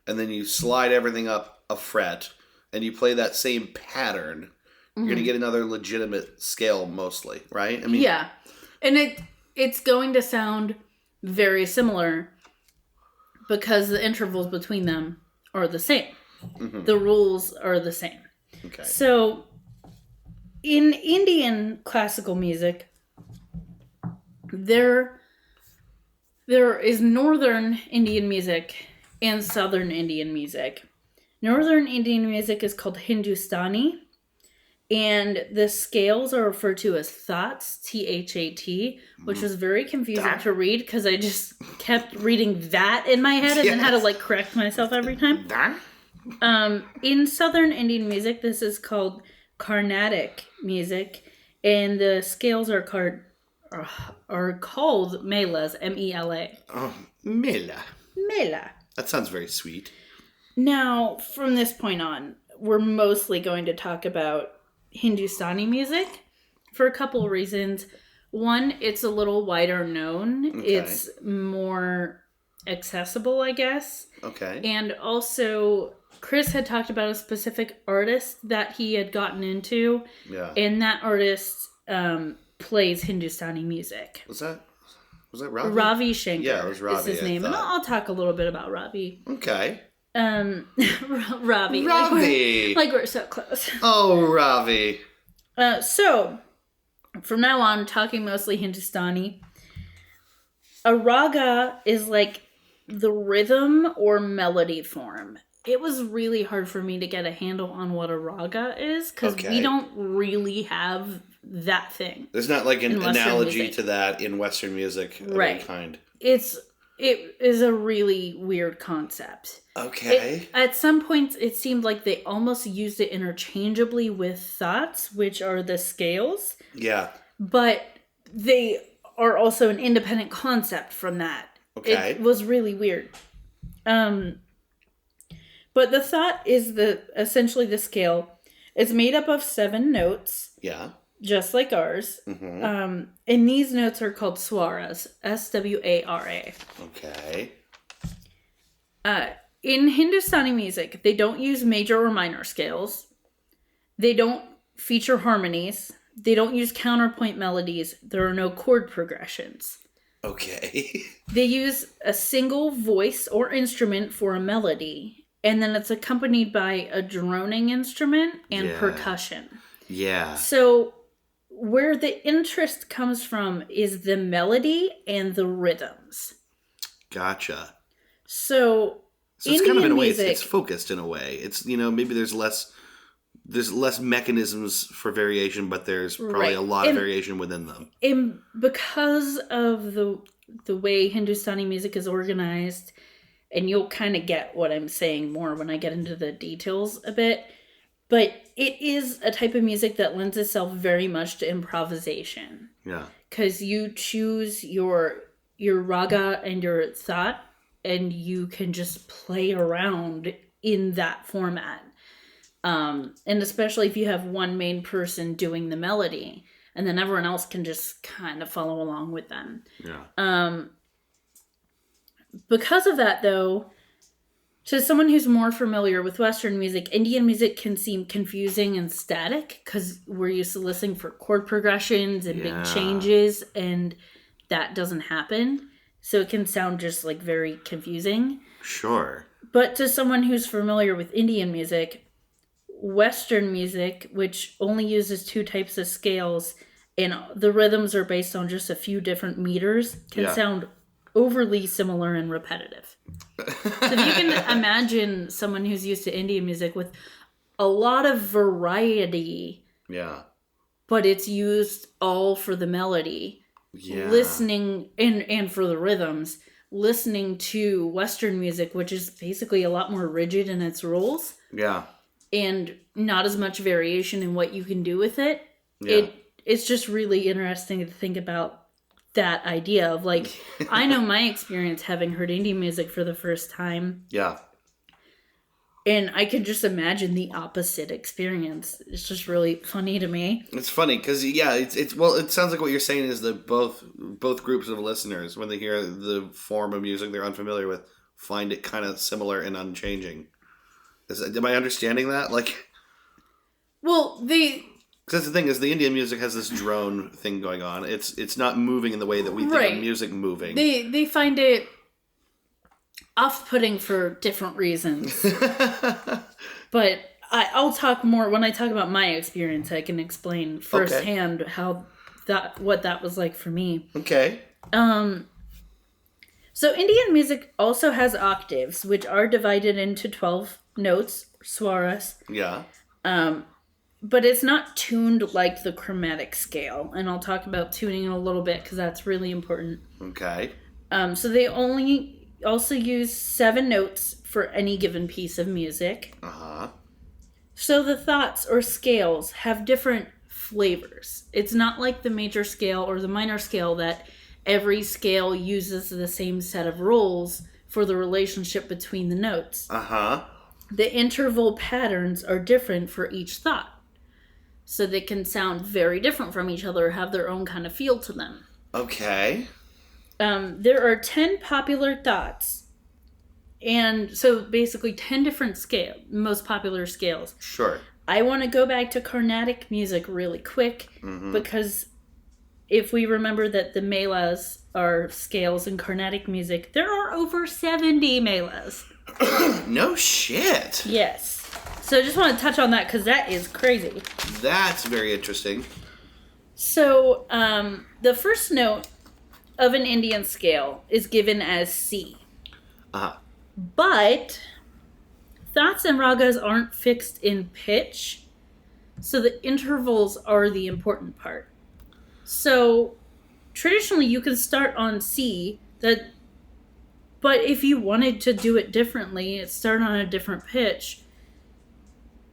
S1: and then you slide everything up a fret and you play that same pattern, you're going to get another legitimate scale mostly, right? I mean,
S2: yeah. And it's going to sound very similar because the intervals between them are the same. Mm-hmm. The rules are the same.
S1: Okay.
S2: So in Indian classical music, there is Northern Indian music and Southern Indian music. Northern Indian music is called Hindustani, and the scales are referred to as thats, T-H-A-T, which was very confusing to read because I just kept reading that in my head and then had to correct myself every time. In Southern Indian music, this is called Carnatic music, and the scales are called melas, M-E-L-A.
S1: Oh, mela.
S2: Mela.
S1: That sounds very sweet.
S2: Now, from this point on, we're mostly going to talk about Hindustani music for a couple of reasons. One, it's a little wider known. Okay. It's more accessible, I guess.
S1: Okay.
S2: And also, Chris had talked about a specific artist that he had gotten into.
S1: Yeah.
S2: And that artist plays Hindustani music.
S1: Was that Ravi?
S2: Ravi Shankar.
S1: Yeah, it was Ravi.
S2: Is his name. And I'll talk a little bit about Ravi.
S1: Okay.
S2: Ravi.
S1: Ravi.
S2: Like we're so close.
S1: Oh, Ravi.
S2: So, from now on, talking mostly Hindustani. A raga is like the rhythm or melody form. It was really hard for me to get a handle on what a raga is because we don't really have that thing.
S1: There's not like an analogy to that in Western music of any kind.
S2: It is a really weird concept.
S1: Okay.
S2: At some points, it seemed like they almost used it interchangeably with thats, which are the scales.
S1: Yeah.
S2: But they are also an independent concept from that.
S1: Okay.
S2: It was really weird. But the thought is essentially the scale. It's made up of 7 notes.
S1: Yeah.
S2: Just like ours. Mm-hmm. And these notes are called swaras. S-W-A-R-A.
S1: Okay.
S2: In Hindustani music, they don't use major or minor scales. They don't feature harmonies. They don't use counterpoint melodies. There are no chord progressions.
S1: Okay.
S2: They use a single voice or instrument for a melody, and then it's accompanied by a droning instrument and percussion. Yeah. So where the interest comes from is the melody and the rhythms.
S1: Gotcha.
S2: So
S1: it's kind of in a way, it's focused in a way. It's, maybe there's less mechanisms for variation, but there's probably a lot of variation within them. And
S2: because of the way Hindustani music is organized, and you'll kind of get what I'm saying more when I get into the details a bit, but it is a type of music that lends itself very much to improvisation. Yeah. Because you choose your raga and your thought, and you can just play around in that format. And especially if you have one main person doing the melody, and then everyone else can just kind of follow along with them. Yeah. Because of that, though, to someone who's more familiar with Western music, Indian music can seem confusing and static because we're used to listening for chord progressions and big changes, and that doesn't happen. So it can sound just very confusing. Sure. But to someone who's familiar with Indian music, Western music, which only uses 2 types of scales, and the rhythms are based on just a few different meters, can sound overly similar and repetitive. So if you can imagine someone who's used to Indian music with a lot of variety, but it's used all for the melody.
S1: Yeah.
S2: Listening, and for the rhythms, listening to Western music, which is basically a lot more rigid in its rules.
S1: Yeah.
S2: And not as much variation in what you can do with it.
S1: Yeah.
S2: It's just really interesting to think about that idea of, like, I know my experience having heard indie music for the first time.
S1: Yeah.
S2: And I can just imagine the opposite experience. It's just really funny to me.
S1: It's funny because it sounds like what you're saying is that both groups of listeners, when they hear the form of music they're unfamiliar with, find it kind of similar and unchanging. Am I understanding that? Like,
S2: well,
S1: because that's the thing is the Indian music has this drone thing going on. It's not moving in the way that we think of music moving.
S2: They find it off-putting for different reasons. But I'll talk more when I talk about my experience. I can explain firsthand what that was like for me.
S1: Okay.
S2: So Indian music also has octaves, which are divided into 12 notes, swaras.
S1: Yeah.
S2: But it's not tuned like the chromatic scale, and I'll talk about tuning in a little bit because that's really important.
S1: Okay.
S2: So they also use 7 notes for any given piece of music.
S1: Uh-huh.
S2: So the thoughts or scales have different flavors. It's not like the major scale or the minor scale that every scale uses the same set of rules for the relationship between the notes.
S1: Uh-huh.
S2: The interval patterns are different for each thought. So they can sound very different from each other or have their own kind of feel to them.
S1: Okay.
S2: There are 10 popular thoughts. And so basically 10 different most popular scales.
S1: Sure.
S2: I want to go back to Carnatic music really quick because if we remember that the melas are scales in Carnatic music, there are over 70 melas.
S1: No shit.
S2: Yes. So I just want to touch on that because that is crazy.
S1: That's very interesting.
S2: So the first note of an Indian scale is given as C.
S1: Uh-huh.
S2: But thoughts and ragas aren't fixed in pitch, so the intervals are the important part. So traditionally you can start on C, but if you wanted to do it differently, start on a different pitch,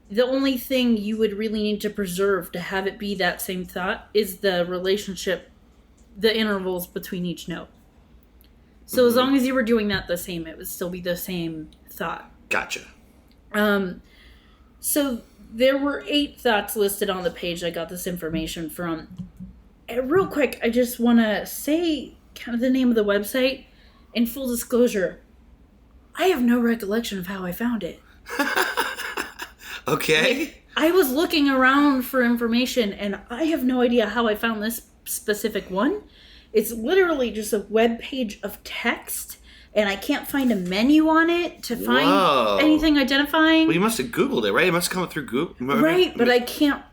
S2: the only thing you would really need to preserve to have it be that same thought is the relationship, the intervals between each note. So as long as you were doing that the same, it would still be the same thought.
S1: Gotcha.
S2: So there were 8 thoughts listed on the page I got this information from. And real quick, I just want to say kind of the name of the website. In full disclosure, I have no recollection of how I found it.
S1: Okay.
S2: I was looking around for information, and I have no idea how I found this specific one. It's literally just a web page of text, and I can't find a menu on it to find anything identifying.
S1: Well, you must have Googled it, right? It must have come through Google.
S2: Right, but I can't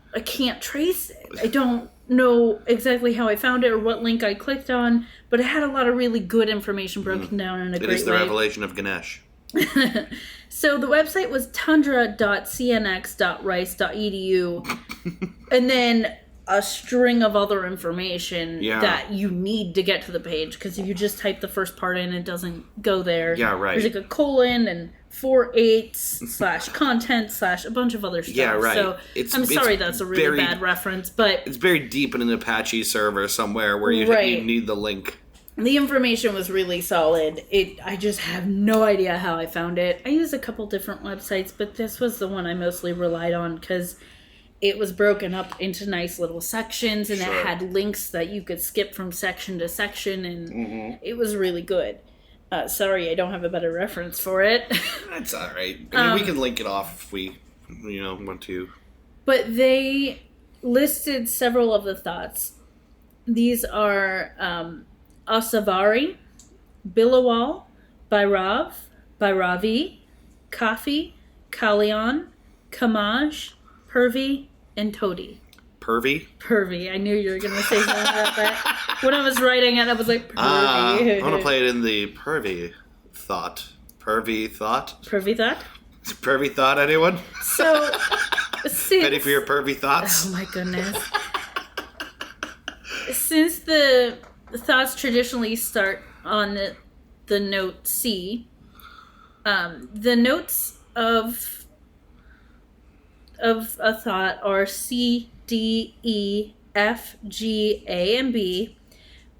S2: trace it. I don't know exactly how I found it or what link I clicked on, but it had a lot of really good information broken down in a great way.
S1: It is the revelation of Ganesh.
S2: So the website was tundra.cnx.rice.edu, and then a string of other information that you need to get to the page, because if you just type the first part in, it doesn't go there.
S1: Yeah, right.
S2: There's like a colon and 4/8/content/ a bunch of other stuff.
S1: Yeah, right.
S2: So I'm sorry that's a really bad reference, but
S1: it's buried deep in an Apache server somewhere where you need the link.
S2: The information was really solid. I just have no idea how I found it. I used a couple different websites, but this was the one I mostly relied on because it was broken up into nice little sections, and it had links that you could skip from section to section, and it was really good. Sorry, I don't have a better reference for it.
S1: That's all right. I mean, we can link it off if we, want to.
S2: But they listed several of the thoughts. These are Asavari, Bilawal, Bhairav, Bhairavi, Kafi, Kalyan, Kamaj, Purvi, and Todi.
S1: Purvi?
S2: Purvi. I knew you were going to say something about that. When I was writing it, I was like, Purvi.
S1: I want to play it in the Purvi thought. Purvi thought?
S2: Purvi thought?
S1: Purvi thought, anyone?
S2: So,
S1: ready for your Purvi thoughts?
S2: Oh my goodness. since the thoughts traditionally start on the note C, the notes of a thought are C, D, E, F, G, A, and B,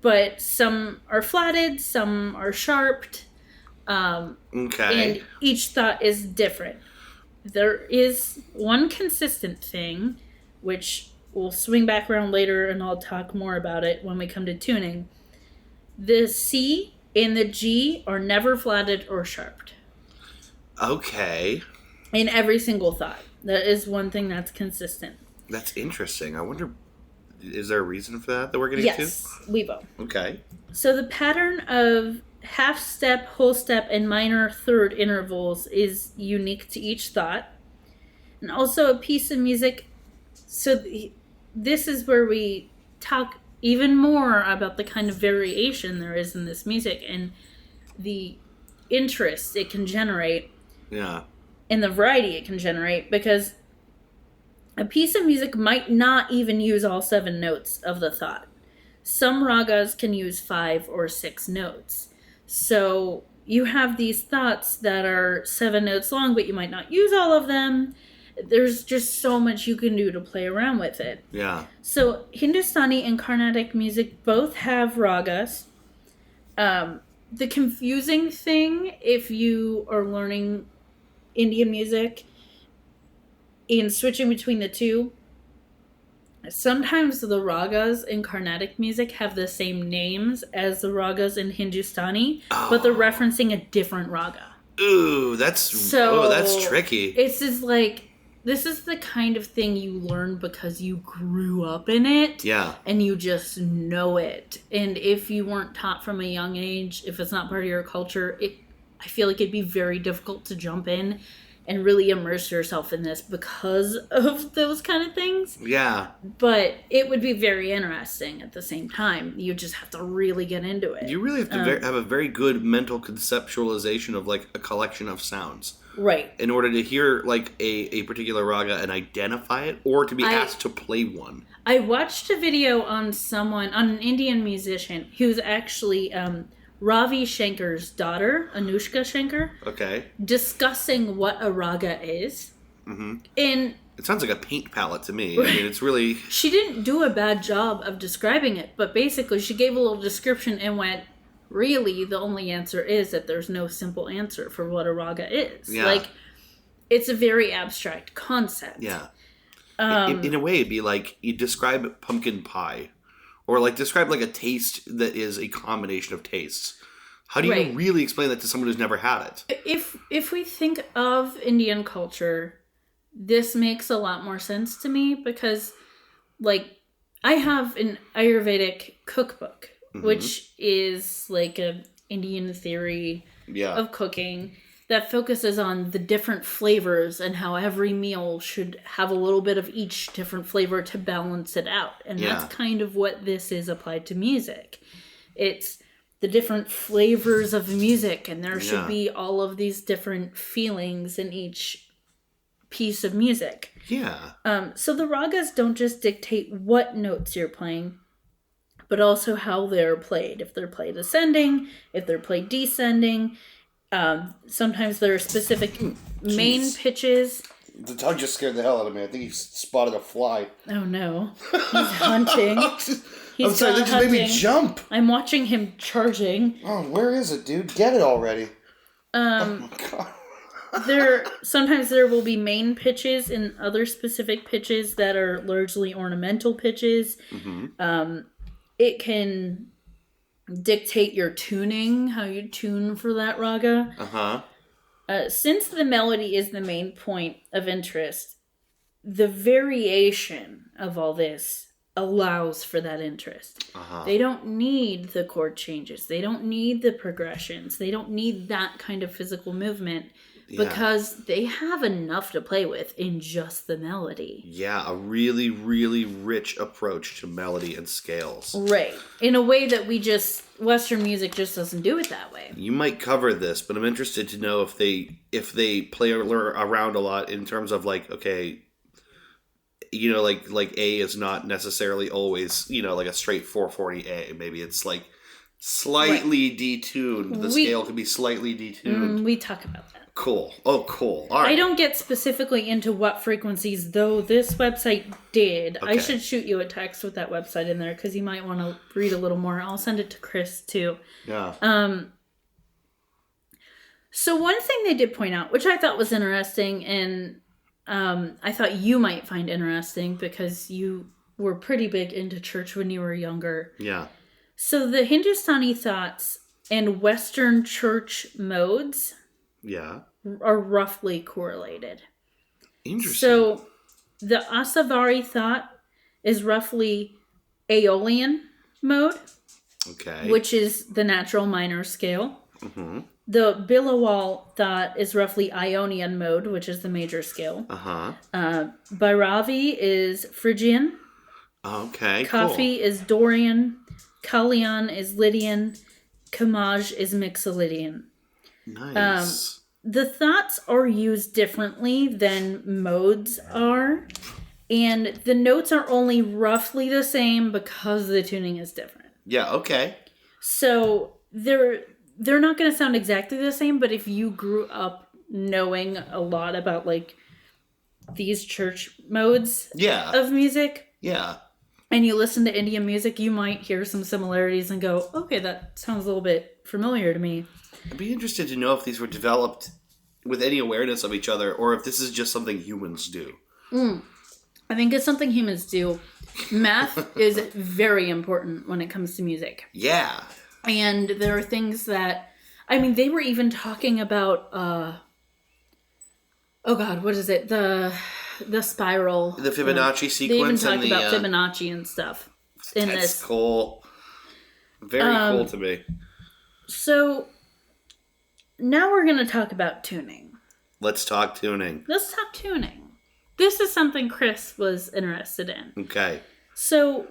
S2: but some are flatted, some are sharped,
S1: Okay.
S2: and each thought is different. There is one consistent thing, which we'll swing back around later and I'll talk more about it when we come to tuning. The C and the G are never flatted or sharped.
S1: Okay.
S2: In every single thought. That is one thing that's consistent.
S1: That's interesting. I wonder, is there a reason for that we're getting to?
S2: Yes, we will.
S1: Okay.
S2: So the pattern of half step, whole step, and minor third intervals is unique to each thought. And also a piece of music. So this is where we talk even more about the kind of variation there is in this music and the interest it can generate.
S1: Yeah.
S2: And the variety it can generate, because a piece of music might not even use all 7 notes of the thought. Some ragas can use 5 or 6 notes. So you have these thoughts that are 7 notes long, but you might not use all of them. There's just so much you can do to play around with it.
S1: Yeah.
S2: So Hindustani and Carnatic music both have ragas. The confusing thing, if you are learning Indian music and switching between the two, sometimes the ragas in Carnatic music have the same names as the ragas in Hindustani, but they're referencing a different raga.
S1: Ooh, that's tricky.
S2: It's just like, this is the kind of thing you learn because you grew up in it.
S1: Yeah.
S2: And you just know it. And if you weren't taught from a young age, if it's not part of your culture, I feel like it'd be very difficult to jump in and really immerse yourself in this because of those kind of things.
S1: Yeah.
S2: But it would be very interesting at the same time. You just have to really get into it.
S1: You really have to have a very good mental conceptualization of like a collection of sounds.
S2: Right.
S1: In order to hear like a particular raga and identify it, or to be asked to play one.
S2: I watched a video on an Indian musician who's actually Ravi Shankar's daughter, Anushka Shankar.
S1: Okay.
S2: Discussing what a raga is. Mm-hmm. And
S1: it sounds like a paint palette to me. I mean, it's really...
S2: She didn't do a bad job of describing it, but basically she gave a little description and went, really, the only answer is that there's no simple answer for what a raga is.
S1: Yeah.
S2: Like, it's a very abstract concept.
S1: Yeah. In a way, it'd be like, you describe pumpkin pie. Or like describe like a taste that is a combination of tastes. How do you really explain that to someone who's never had it?
S2: If we think of Indian culture, this makes a lot more sense to me because, like, I have an Ayurvedic cookbook, which is like an Indian theory of cooking that focuses on the different flavors and how every meal should have a little bit of each different flavor to balance it out. And that's kind of what this is applied to music. It's the different flavors of music, and there should be all of these different feelings in each piece of music.
S1: Yeah.
S2: So the ragas don't just dictate what notes you're playing, but also how they're played. If they're played ascending, if they're played descending. Sometimes there are specific main pitches.
S1: The dog just scared the hell out of me. I think he spotted a fly.
S2: Oh no. He's hunting.
S1: I'm sorry, that just made me jump.
S2: I'm watching him charging.
S1: Oh, where is it, dude? Get it already. Oh my god.
S2: Sometimes there will be main pitches and other specific pitches that are largely ornamental pitches. Mm-hmm. It can dictate your tuning, how you tune for that raga. Since the melody is the main point of interest, the variation of all this allows for that interest. They don't need the chord changes. They don't need the progressions. They don't need that kind of physical movement because they have enough to play with in just the melody. Yeah,
S1: a really, really rich approach to melody and scales.
S2: Right. In a way that Western music just doesn't do it that way.
S1: You might cover this, but I'm interested to know if they play around a lot in terms of like, okay, like A is not necessarily always, like a straight 440 A. Maybe it's like slightly detuned. The scale could be slightly detuned.
S2: We talk about that.
S1: Cool. Oh, cool. All right.
S2: I don't get specifically into what frequencies, though this website did. Okay. I should shoot you a text with that website in there because you might want to read a little more. I'll send it to Chris too.
S1: Yeah.
S2: So one thing they did point out, which I thought was interesting, and I thought you might find interesting because you were pretty big into church when you were younger.
S1: Yeah.
S2: So the Hindustani thoughts and Western church modes...
S1: Yeah.
S2: are roughly correlated.
S1: Interesting.
S2: So the Asavari thought is roughly Aeolian mode.
S1: Okay.
S2: Which is the natural minor scale.
S1: Mm-hmm.
S2: The Bilawal thought is roughly Ionian mode, which is the major scale.
S1: Uh-huh.
S2: Bhairavi is Phrygian.
S1: Okay,
S2: Kafi is Dorian. Kalyan is Lydian. Kamaj is Mixolydian.
S1: Nice.
S2: The thoughts are used differently than modes are, and the notes are only roughly the same because the tuning is different.
S1: Yeah, okay.
S2: So they're not going to sound exactly the same, but if you grew up knowing a lot about like these church modes of music, and you listen to Indian music, you might hear some similarities and go, okay, that sounds a little bit familiar to me.
S1: I'd be interested to know if these were developed with any awareness of each other or if this is just something humans do.
S2: I think it's something humans do. Math is very important when it comes to music.
S1: Yeah.
S2: And there are things that... I mean, they were even talking about... oh God, what is it? The spiral.
S1: The Fibonacci sequence.
S2: They even talked about Fibonacci and stuff in this.
S1: That's cool. Very cool to me.
S2: So... now we're going to talk about tuning.
S1: Let's talk tuning.
S2: This is something Chris was interested in.
S1: Okay.
S2: So,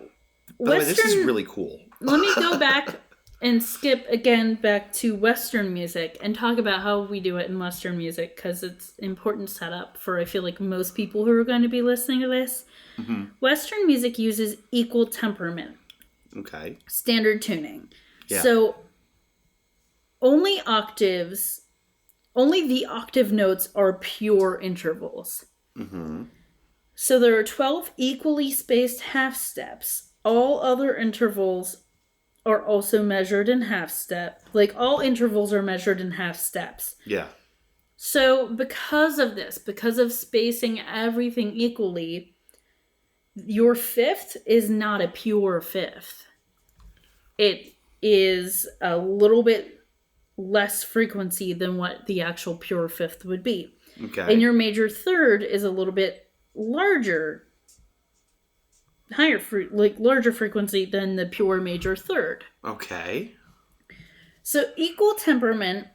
S1: by the way, this is really cool.
S2: Let me go back and skip again back to Western music and talk about how we do it in Western music because it's important setup for, I feel like, most people who are going to be listening to this. Mm-hmm. Western music uses equal temperament.
S1: Okay.
S2: Standard tuning.
S1: Yeah.
S2: So... only the octave notes are pure intervals.
S1: Mm-hmm.
S2: So there are 12 equally spaced half steps. All other intervals are also measured in half step. Like, all intervals are measured in half steps.
S1: Yeah.
S2: So because of this, because of spacing everything equally, your fifth is not a pure fifth. It is a little bit less frequency than what the actual pure fifth would be.
S1: Okay.
S2: And your major third is a little bit larger, larger frequency than the pure major third.
S1: Okay.
S2: So equal temperament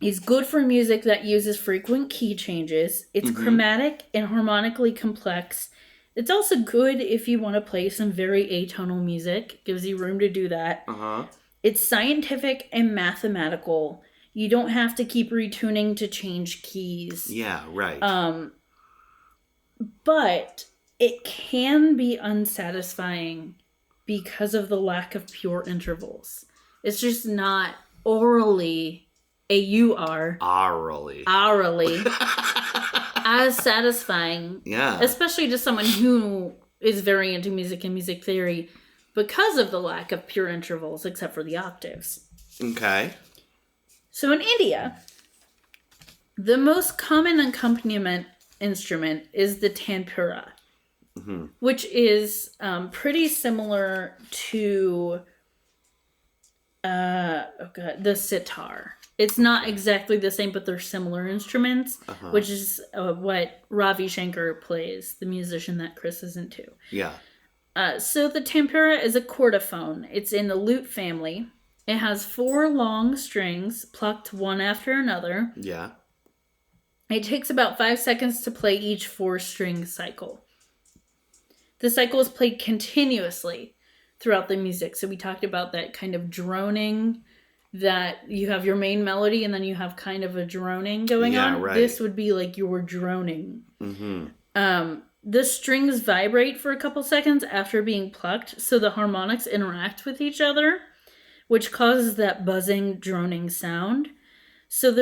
S2: is good for music that uses frequent key changes. It's chromatic and harmonically complex. It's also good if you want to play some very atonal music. Gives you room to do that.
S1: Uh-huh.
S2: It's scientific and mathematical. You don't have to keep retuning to change keys.
S1: Yeah, right.
S2: But it can be unsatisfying because of the lack of pure intervals. It's just not orally, aurally as satisfying.
S1: Yeah.
S2: Especially to someone who is very into music and music theory. Because of the lack of pure intervals, except for the octaves.
S1: Okay.
S2: So in India, the most common accompaniment instrument is the tanpura, which is pretty similar to the sitar. It's not exactly the same, but they're similar instruments, which is what Ravi Shankar plays, the musician that Chris is into.
S1: Yeah.
S2: So the tanpura is a chordophone. It's in the lute family. It has 4 long strings plucked one after another.
S1: Yeah.
S2: It takes about 5 seconds to play each 4-string cycle. The cycle is played continuously throughout the music. So we talked about that kind of droning, that you have your main melody and then you have kind of a droning going on.
S1: Right.
S2: This would be like your droning. The strings vibrate for a couple seconds after being plucked, so the harmonics interact with each other, which causes that buzzing, droning sound. So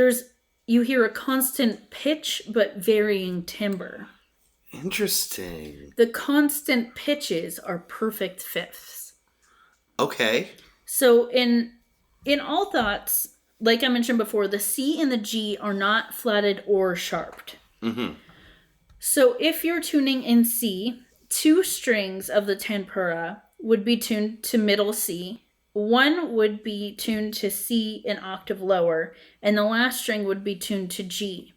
S2: you hear a constant pitch, but varying timbre.
S1: Interesting.
S2: The constant pitches are perfect fifths.
S1: Okay.
S2: So in all thoughts, like I mentioned before, the C and the G are not flatted or sharped. Mm-hmm. So if you're tuning in C, 2 strings of the tempura would be tuned to middle C, 1 would be tuned to C an octave lower, and the last string would be tuned to G.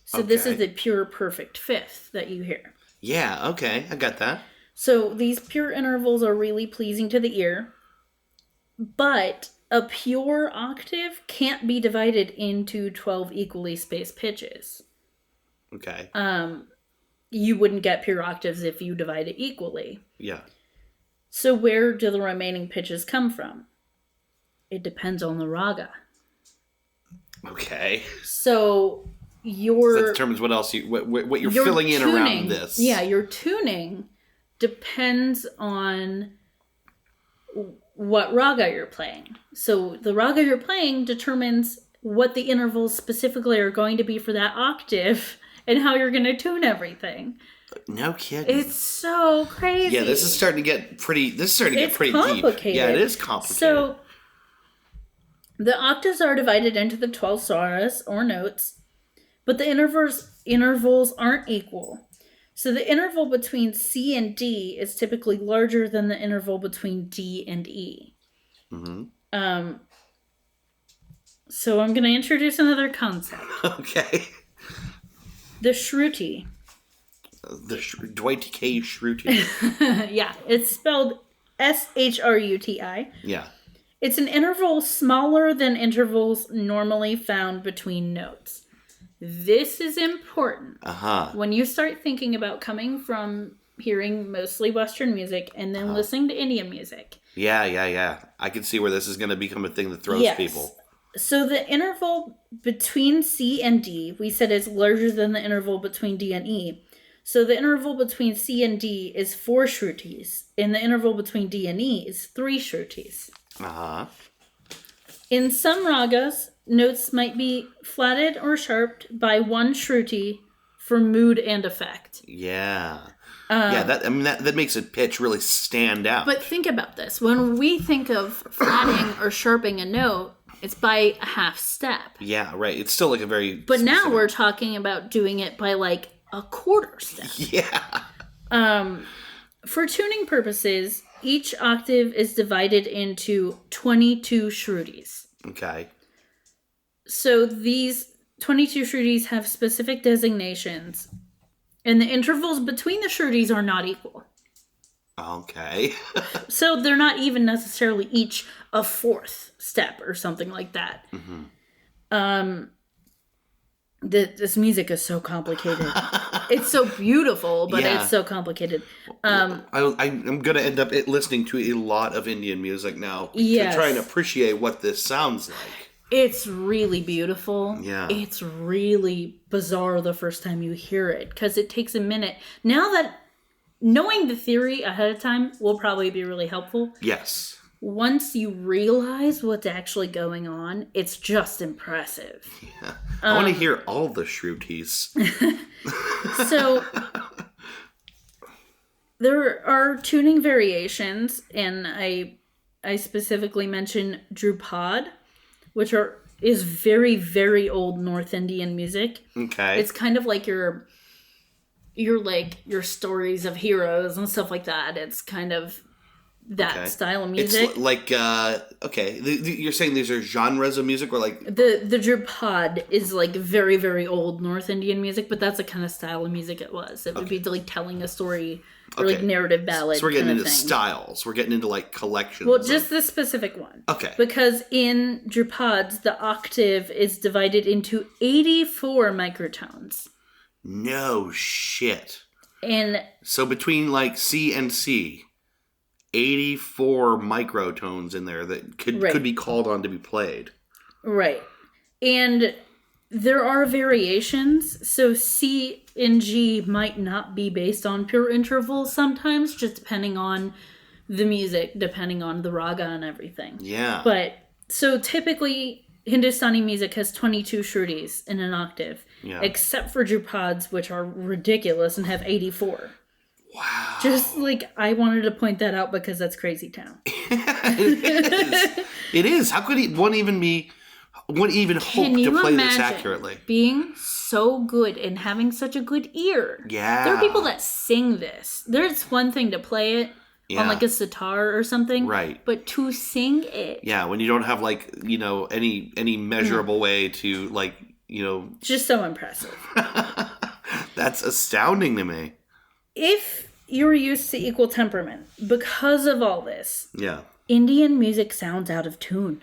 S2: So this is the pure perfect fifth that you hear.
S1: Yeah, okay, I got that.
S2: So these pure intervals are really pleasing to the ear, but a pure octave can't be divided into 12 equally spaced pitches.
S1: Okay.
S2: You wouldn't get pure octaves if you divide it equally.
S1: Yeah.
S2: So where do the remaining pitches come from? It depends on the raga.
S1: Okay.
S2: So
S1: that determines what else what you're filling in around this.
S2: Yeah, your tuning depends on what raga you're playing. So the raga you're playing determines what the intervals specifically are going to be for that octave and how you're going to tune everything.
S1: No kidding.
S2: It's so crazy.
S1: Yeah, this is starting to get pretty
S2: complicated.
S1: Deep. Yeah, it is complicated.
S2: So the octaves are divided into the 12 swaras or notes, but the intervals aren't equal. So the interval between C and D is typically larger than the interval between D and E. Mm-hmm. So I'm going to introduce another concept.
S1: Okay.
S2: The Shruti.
S1: Dwight K. Shruti.
S2: Yeah, it's spelled Shruti.
S1: Yeah.
S2: It's an interval smaller than intervals normally found between notes. This is important. When you start thinking about coming from hearing mostly Western music and then listening to Indian music.
S1: Yeah. I can see where this is going to become a thing that throws people.
S2: So the interval between C and D, we said, is larger than the interval between D and E. So the interval between C and D is 4 shrutis, and the interval between D and E is 3 shrutis. In some ragas, notes might be flatted or sharped by 1 shruti for mood and effect.
S1: Yeah. That makes a pitch really stand out.
S2: But think about this. When we think of flatting or sharping a note, it's by a half step.
S1: Yeah, right. It's still like a very
S2: But specific... now we're talking about doing it by like a quarter step.
S1: Yeah.
S2: For tuning purposes, each octave is divided into 22 shrutis.
S1: Okay.
S2: So these 22 shrutis have specific designations, and the intervals between the shrutis are not equal.
S1: Okay.
S2: So they're not even necessarily each a fourth step or something like that. Mm-hmm. This music is so complicated. It's so beautiful, but it's so complicated.
S1: I'm going to end up listening to a lot of Indian music now to try and appreciate what this sounds like.
S2: It's really beautiful.
S1: Yeah.
S2: It's really bizarre the first time you hear it because it takes a minute. Now that knowing the theory ahead of time will probably be really helpful.
S1: Yes.
S2: Once you realize what's actually going on, it's just impressive.
S1: Yeah. I want to hear all the shrutis.
S2: So there are tuning variations, and I specifically mention Drupad, which is very, very old North Indian music.
S1: Okay.
S2: It's kind of like your stories of heroes and stuff like that. It's kind of that style of music.
S1: It's like, you're saying these are genres of music, or like...
S2: The Drupad is like very, very old North Indian music, but that's the kind of style of music it was. It would be like telling a story, or like narrative ballad.
S1: So we're getting into styles. We're getting into like collections.
S2: Well, just this specific one.
S1: Okay.
S2: Because in Drupads, the octave is divided into 84 microtones.
S1: No shit.
S2: And
S1: so between like C and C, 84 microtones in there that could be called on to be played.
S2: Right. And there are variations. So C and G might not be based on pure intervals sometimes, just depending on the music, depending on the raga and everything.
S1: Yeah.
S2: But, so typically, Hindustani music has 22 Shrutis in an octave.
S1: Yeah.
S2: Except for Drupads, which are ridiculous and have 84.
S1: Wow.
S2: Just, like, I wanted to point that out because that's crazy town.
S1: It is. It is. How could one even hope to play this accurately?
S2: Being so good and having such a good ear.
S1: Yeah.
S2: There are people that sing this. There's one thing to play it on like a sitar or something.
S1: Right.
S2: But to sing it.
S1: Yeah, when you don't have like, any measurable way to like,
S2: Just so impressive.
S1: That's astounding to me.
S2: If you're used to equal temperament, because of all this, Indian music sounds out of tune.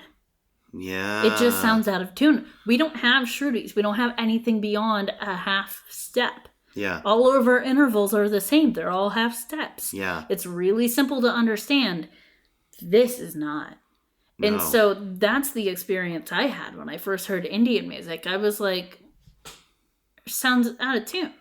S1: Yeah.
S2: It just sounds out of tune. We don't have Shrutis. We don't have anything beyond a half step.
S1: Yeah.
S2: All of our intervals are the same. They're all half steps.
S1: Yeah.
S2: It's really simple to understand. This is not. No. And so that's the experience I had when I first heard Indian music. I was like, sounds out of tune.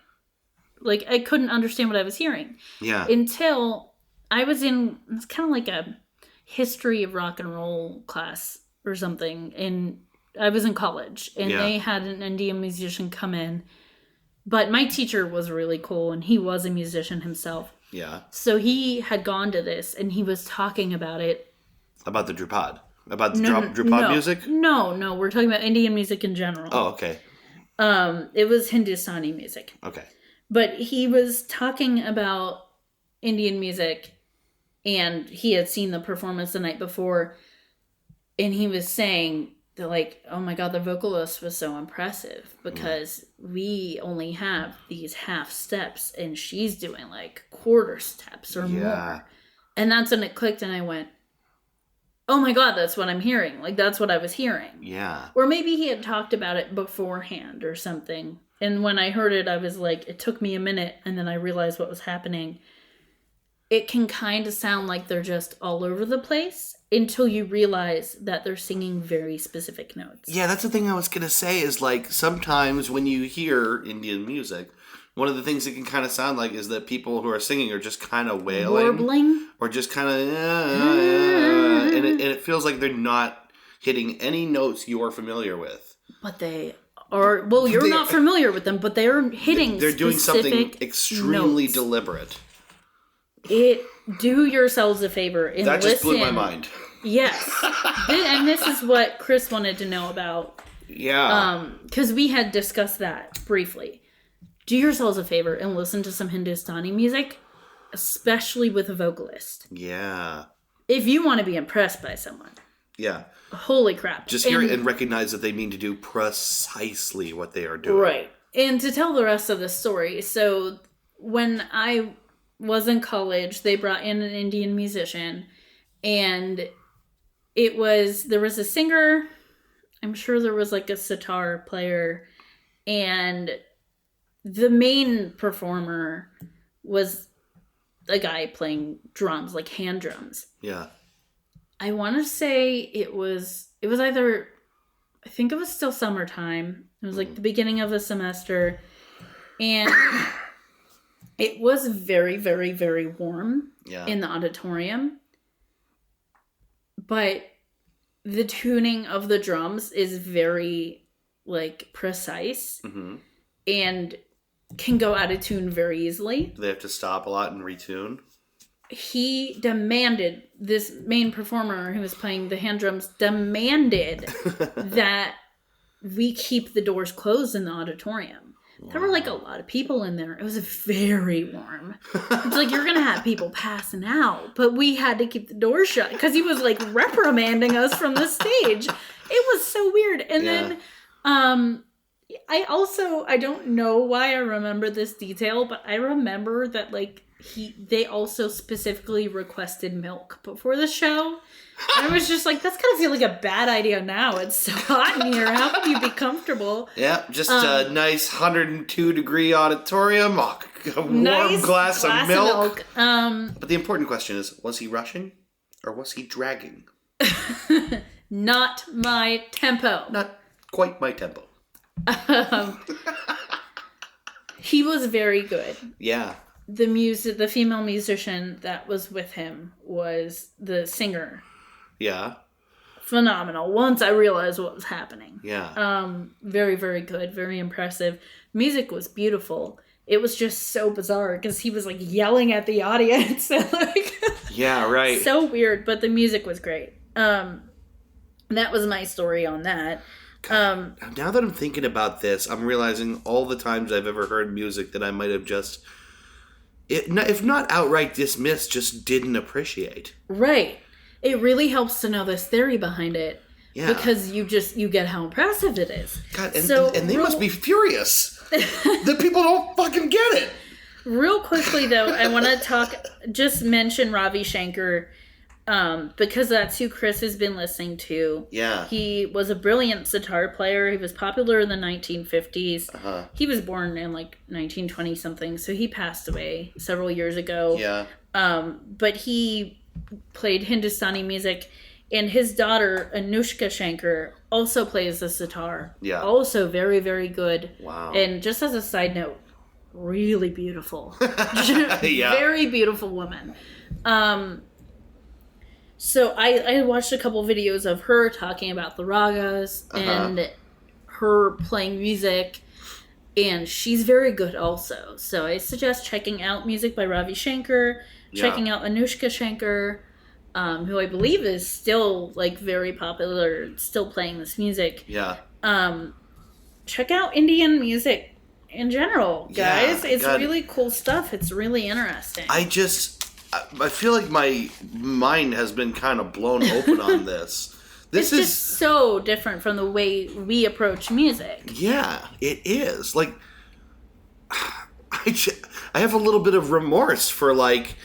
S2: Like, I couldn't understand what I was hearing.
S1: Yeah.
S2: Until I was it's kind of like a history of rock and roll class or something. And I was in college. And they had an Indian musician come in. But my teacher was really cool. And he was a musician himself.
S1: Yeah.
S2: So he had gone to this. And he was talking about it.
S1: About the Drupad? About the Drupad music?
S2: No. We're talking about Indian music in general.
S1: Oh, okay.
S2: It was Hindustani music.
S1: Okay.
S2: But he was talking about Indian music, and he had seen the performance the night before, and he was saying that, like, oh my God, the vocalist was so impressive because we only have these half steps, and she's doing, like, quarter steps or more. And that's when it clicked, and I went, oh my God, that's what I'm hearing. Like, that's what I was hearing.
S1: Yeah.
S2: Or maybe he had talked about it beforehand or something. And when I heard it, I was like, it took me a minute, and then I realized what was happening. It can kind of sound like they're just all over the place until you realize that they're singing very specific notes.
S1: Yeah, that's the thing I was going to say is, like, sometimes when you hear Indian music, one of the things it can kind of sound like is that people who are singing are just kind of wailing.
S2: Warbling.
S1: Or just kind of, and it feels like they're not hitting any notes you're familiar with.
S2: But they are, well, you're not familiar with them, but they're hitting
S1: They're doing something extremely
S2: notes.
S1: Deliberate.
S2: Do yourselves a favor and
S1: that
S2: listen.
S1: Just blew my mind.
S2: Yes. And this is what Chris wanted to know about.
S1: Yeah.
S2: Because we had discussed that briefly. Do yourselves a favor and listen to some Hindustani music, especially with a vocalist.
S1: Yeah.
S2: If you want to be impressed by someone.
S1: Yeah.
S2: Holy crap.
S1: Just hear it and recognize that they mean to do precisely what they are doing.
S2: Right. And to tell the rest of the story, so when I was in college, they brought in an Indian musician, and there was a singer, I'm sure there was like a sitar player, and the main performer was a guy playing drums, like hand drums.
S1: Yeah.
S2: I want to say it was either, I think it was still summertime. It was like the beginning of the semester. And it was very, very, very warm in the auditorium. But the tuning of the drums is very, like, precise. Mm-hmm. And can go out of tune very easily.
S1: Do they have to stop a lot and retune?
S2: He demanded, this main performer who was playing the hand drums demanded that we keep the doors closed in the auditorium. Wow. There were like a lot of people in there. It was very warm. It's like you're going to have people passing out, but we had to keep the doors shut because he was like reprimanding us from the stage. It was so weird. And then I don't know why I remember this detail, but I remember that like they also specifically requested milk before the show. And I was just like, that's gotta feel like a bad idea now. It's so hot in here. How can you be comfortable?
S1: Yeah, just a nice 102-degree auditorium, a warm glass of milk. But the important question is, was he rushing or was he dragging?
S2: Not my tempo.
S1: Not quite my tempo.
S2: He was very good.
S1: Yeah.
S2: The female musician that was with him was the singer.
S1: Yeah.
S2: Phenomenal. Once I realized what was happening.
S1: Yeah.
S2: Very, very good. Very impressive. Music was beautiful. It was just so bizarre because he was like yelling at the audience. Like,
S1: yeah, right.
S2: So weird, but the music was great. That was my story on that.
S1: God, now that I'm thinking about this, I'm realizing all the times I've ever heard music that I might have just, if not outright dismissed, just didn't appreciate.
S2: Right. It really helps to know this theory behind it. Yeah. Because you get how impressive it is.
S1: God, and they must be furious that people don't fucking get it.
S2: Real quickly, though, I want to just mention Ravi Shankar. Because that's who Chris has been listening to.
S1: Yeah.
S2: He was a brilliant sitar player. He was popular in the 1950s. Uh-huh. He was born in like 1920 something, so he passed away several years ago.
S1: Yeah.
S2: But he played Hindustani music, and his daughter Anushka Shankar also plays the sitar.
S1: Yeah. Also
S2: very, very good.
S1: Wow.
S2: And just as a side note, really beautiful.
S1: Yeah.
S2: Very beautiful woman. So I watched a couple videos of her talking about the ragas and her playing music, and she's very good also. So I suggest checking out music by Ravi Shankar, checking out Anushka Shankar, who I believe is still like very popular, still playing this music.
S1: Yeah.
S2: Check out Indian music in general, guys.
S1: Yeah,
S2: it's really cool stuff. It's really interesting.
S1: I feel like my mind has been kind of blown open on this.
S2: It's just so different from the way we approach music.
S1: Yeah, it is. Like, I have a little bit of remorse for, like,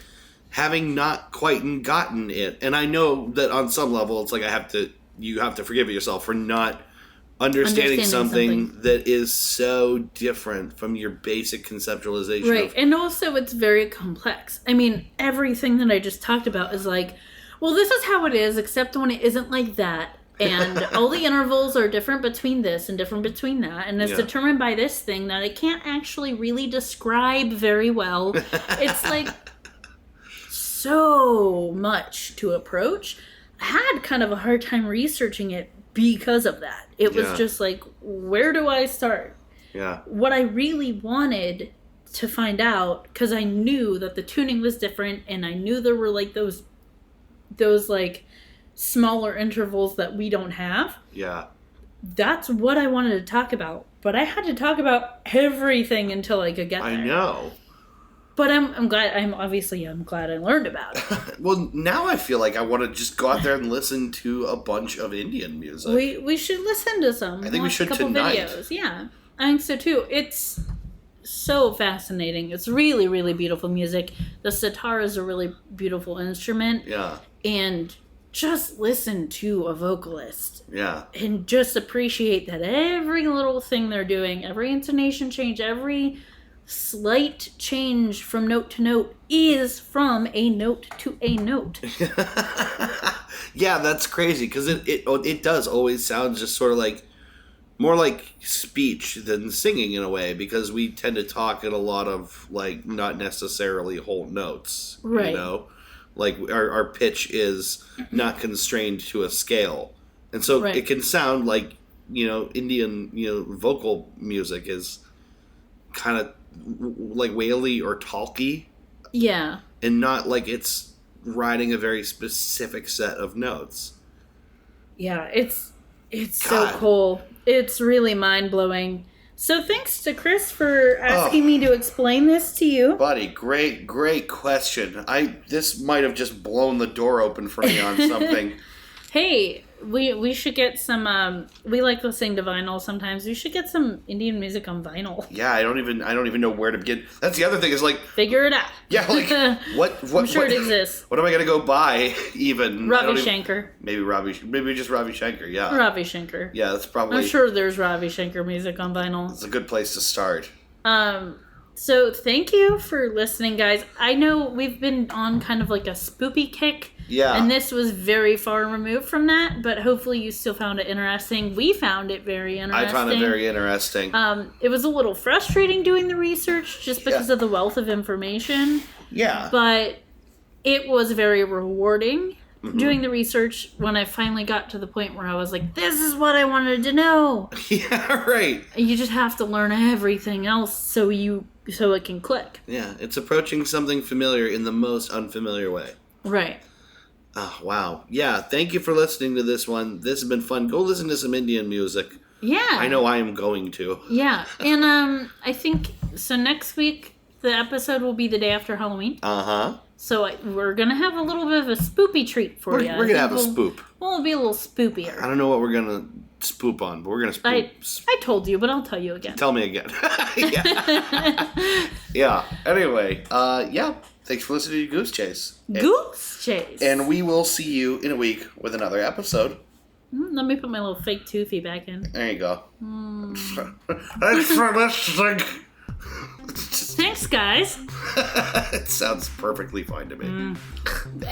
S1: having not quite gotten it. And I know that on some level, it's like you have to forgive yourself for not understanding something that is so different from your basic conceptualization.
S2: Right. And also it's very complex. I mean, everything that I just talked about is like, well, this is how it is, except when it isn't like that. And all the intervals are different between this and different between that. And it's determined by this thing that I can't actually really describe very well. It's like so much to approach. I had kind of a hard time researching it because of that. It was just like, where do I start?
S1: Yeah.
S2: What I really wanted to find out, because I knew that the tuning was different, and I knew there were like those like smaller intervals that we don't have.
S1: Yeah.
S2: That's what I wanted to talk about. But I had to talk about everything until I could get there.
S1: I know.
S2: But I'm glad I learned about it.
S1: Well, now I feel like I want to just go out there and listen to a bunch of Indian music.
S2: We should listen to some.
S1: I think we should tonight.
S2: Videos. Yeah, I think so too. It's so fascinating. It's really, really beautiful music. The sitar is a really beautiful instrument.
S1: Yeah. And
S2: just listen to a vocalist.
S1: Yeah.
S2: And just appreciate that every little thing they're doing, every intonation change, every slight change from note to note is from a note to a note.
S1: Yeah, that's crazy because it does always sound just sort of like more like speech than singing in a way, because we tend to talk in a lot of like not necessarily whole notes,
S2: right?
S1: You know, like our pitch is not constrained to a scale, and so it can sound like, you know, Indian, you know, vocal music is kind of like waily or talky.
S2: Yeah.
S1: And not like it's riding a very specific set of notes.
S2: Yeah, it's so cool. It's really mind-blowing. So thanks to Chris for asking me to explain this to you.
S1: Buddy, great question. This might have just blown the door open for me on something.
S2: Hey, we should get some. We like listening to vinyl sometimes. We should get some Indian music on vinyl.
S1: Yeah, I don't even know where to begin. That's the other thing is like
S2: figure it out.
S1: Yeah, like what?
S2: I'm sure it exists.
S1: What am I gonna go buy? Even
S2: Ravi Shankar.
S1: Maybe just Ravi Shankar. Yeah.
S2: Ravi Shankar.
S1: Yeah, that's probably.
S2: I'm sure there's Ravi Shankar music on vinyl.
S1: It's a good place to start.
S2: So thank you for listening, guys. I know we've been on kind of like a spoopy kick
S1: Yeah.
S2: And this was very far removed from that, but hopefully you still found it interesting. We found it very interesting.
S1: I found it very interesting.
S2: It was a little frustrating doing the research just because of the wealth of information.
S1: Yeah.
S2: But it was very rewarding doing the research when I finally got to the point where I was like, this is what I wanted to know.
S1: Yeah, right.
S2: You just have to learn everything else so it can click.
S1: Yeah, it's approaching something familiar in the most unfamiliar way.
S2: Right.
S1: Oh, wow. Yeah, thank you for listening to this one. This has been fun. Go listen to some Indian music.
S2: Yeah.
S1: I know I am going to.
S2: Yeah. And I think, so next week, the episode will be the day after Halloween.
S1: Uh-huh.
S2: So we're going to have a little bit of a spoopy treat for you.
S1: We're going to have a spoop.
S2: Well, it'll be a little spoopier.
S1: I don't know what we're going to spoop on, but we're going to spoop.
S2: I told you, but I'll tell you again.
S1: Tell me again. Yeah. Anyway, yeah. Thanks for listening to Goose Chase.
S2: Goose Chase.
S1: And we will see you in a week with another episode.
S2: Let me put my little fake toothy back in.
S1: There you go. Thanks for listening.
S2: Thanks, guys.
S1: It sounds perfectly fine to me.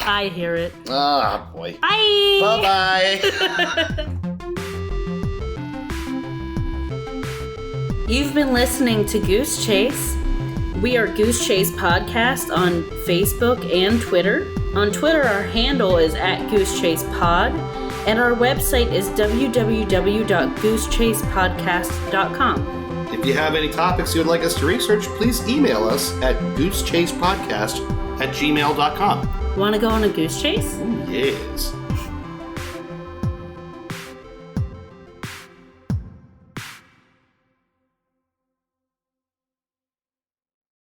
S2: I hear it.
S1: Ah, boy.
S2: Bye.
S1: Bye-bye.
S2: You've been listening to Goose Chase. We are Goose Chase Podcast on Facebook and Twitter. On Twitter, our handle is @GooseChasePod, and our website is www.goosechasepodcast.com.
S1: If you have any topics you would like us to research, please email us at goosechasepodcast@gmail.com.
S2: Want to go on a goose chase?
S1: Yes.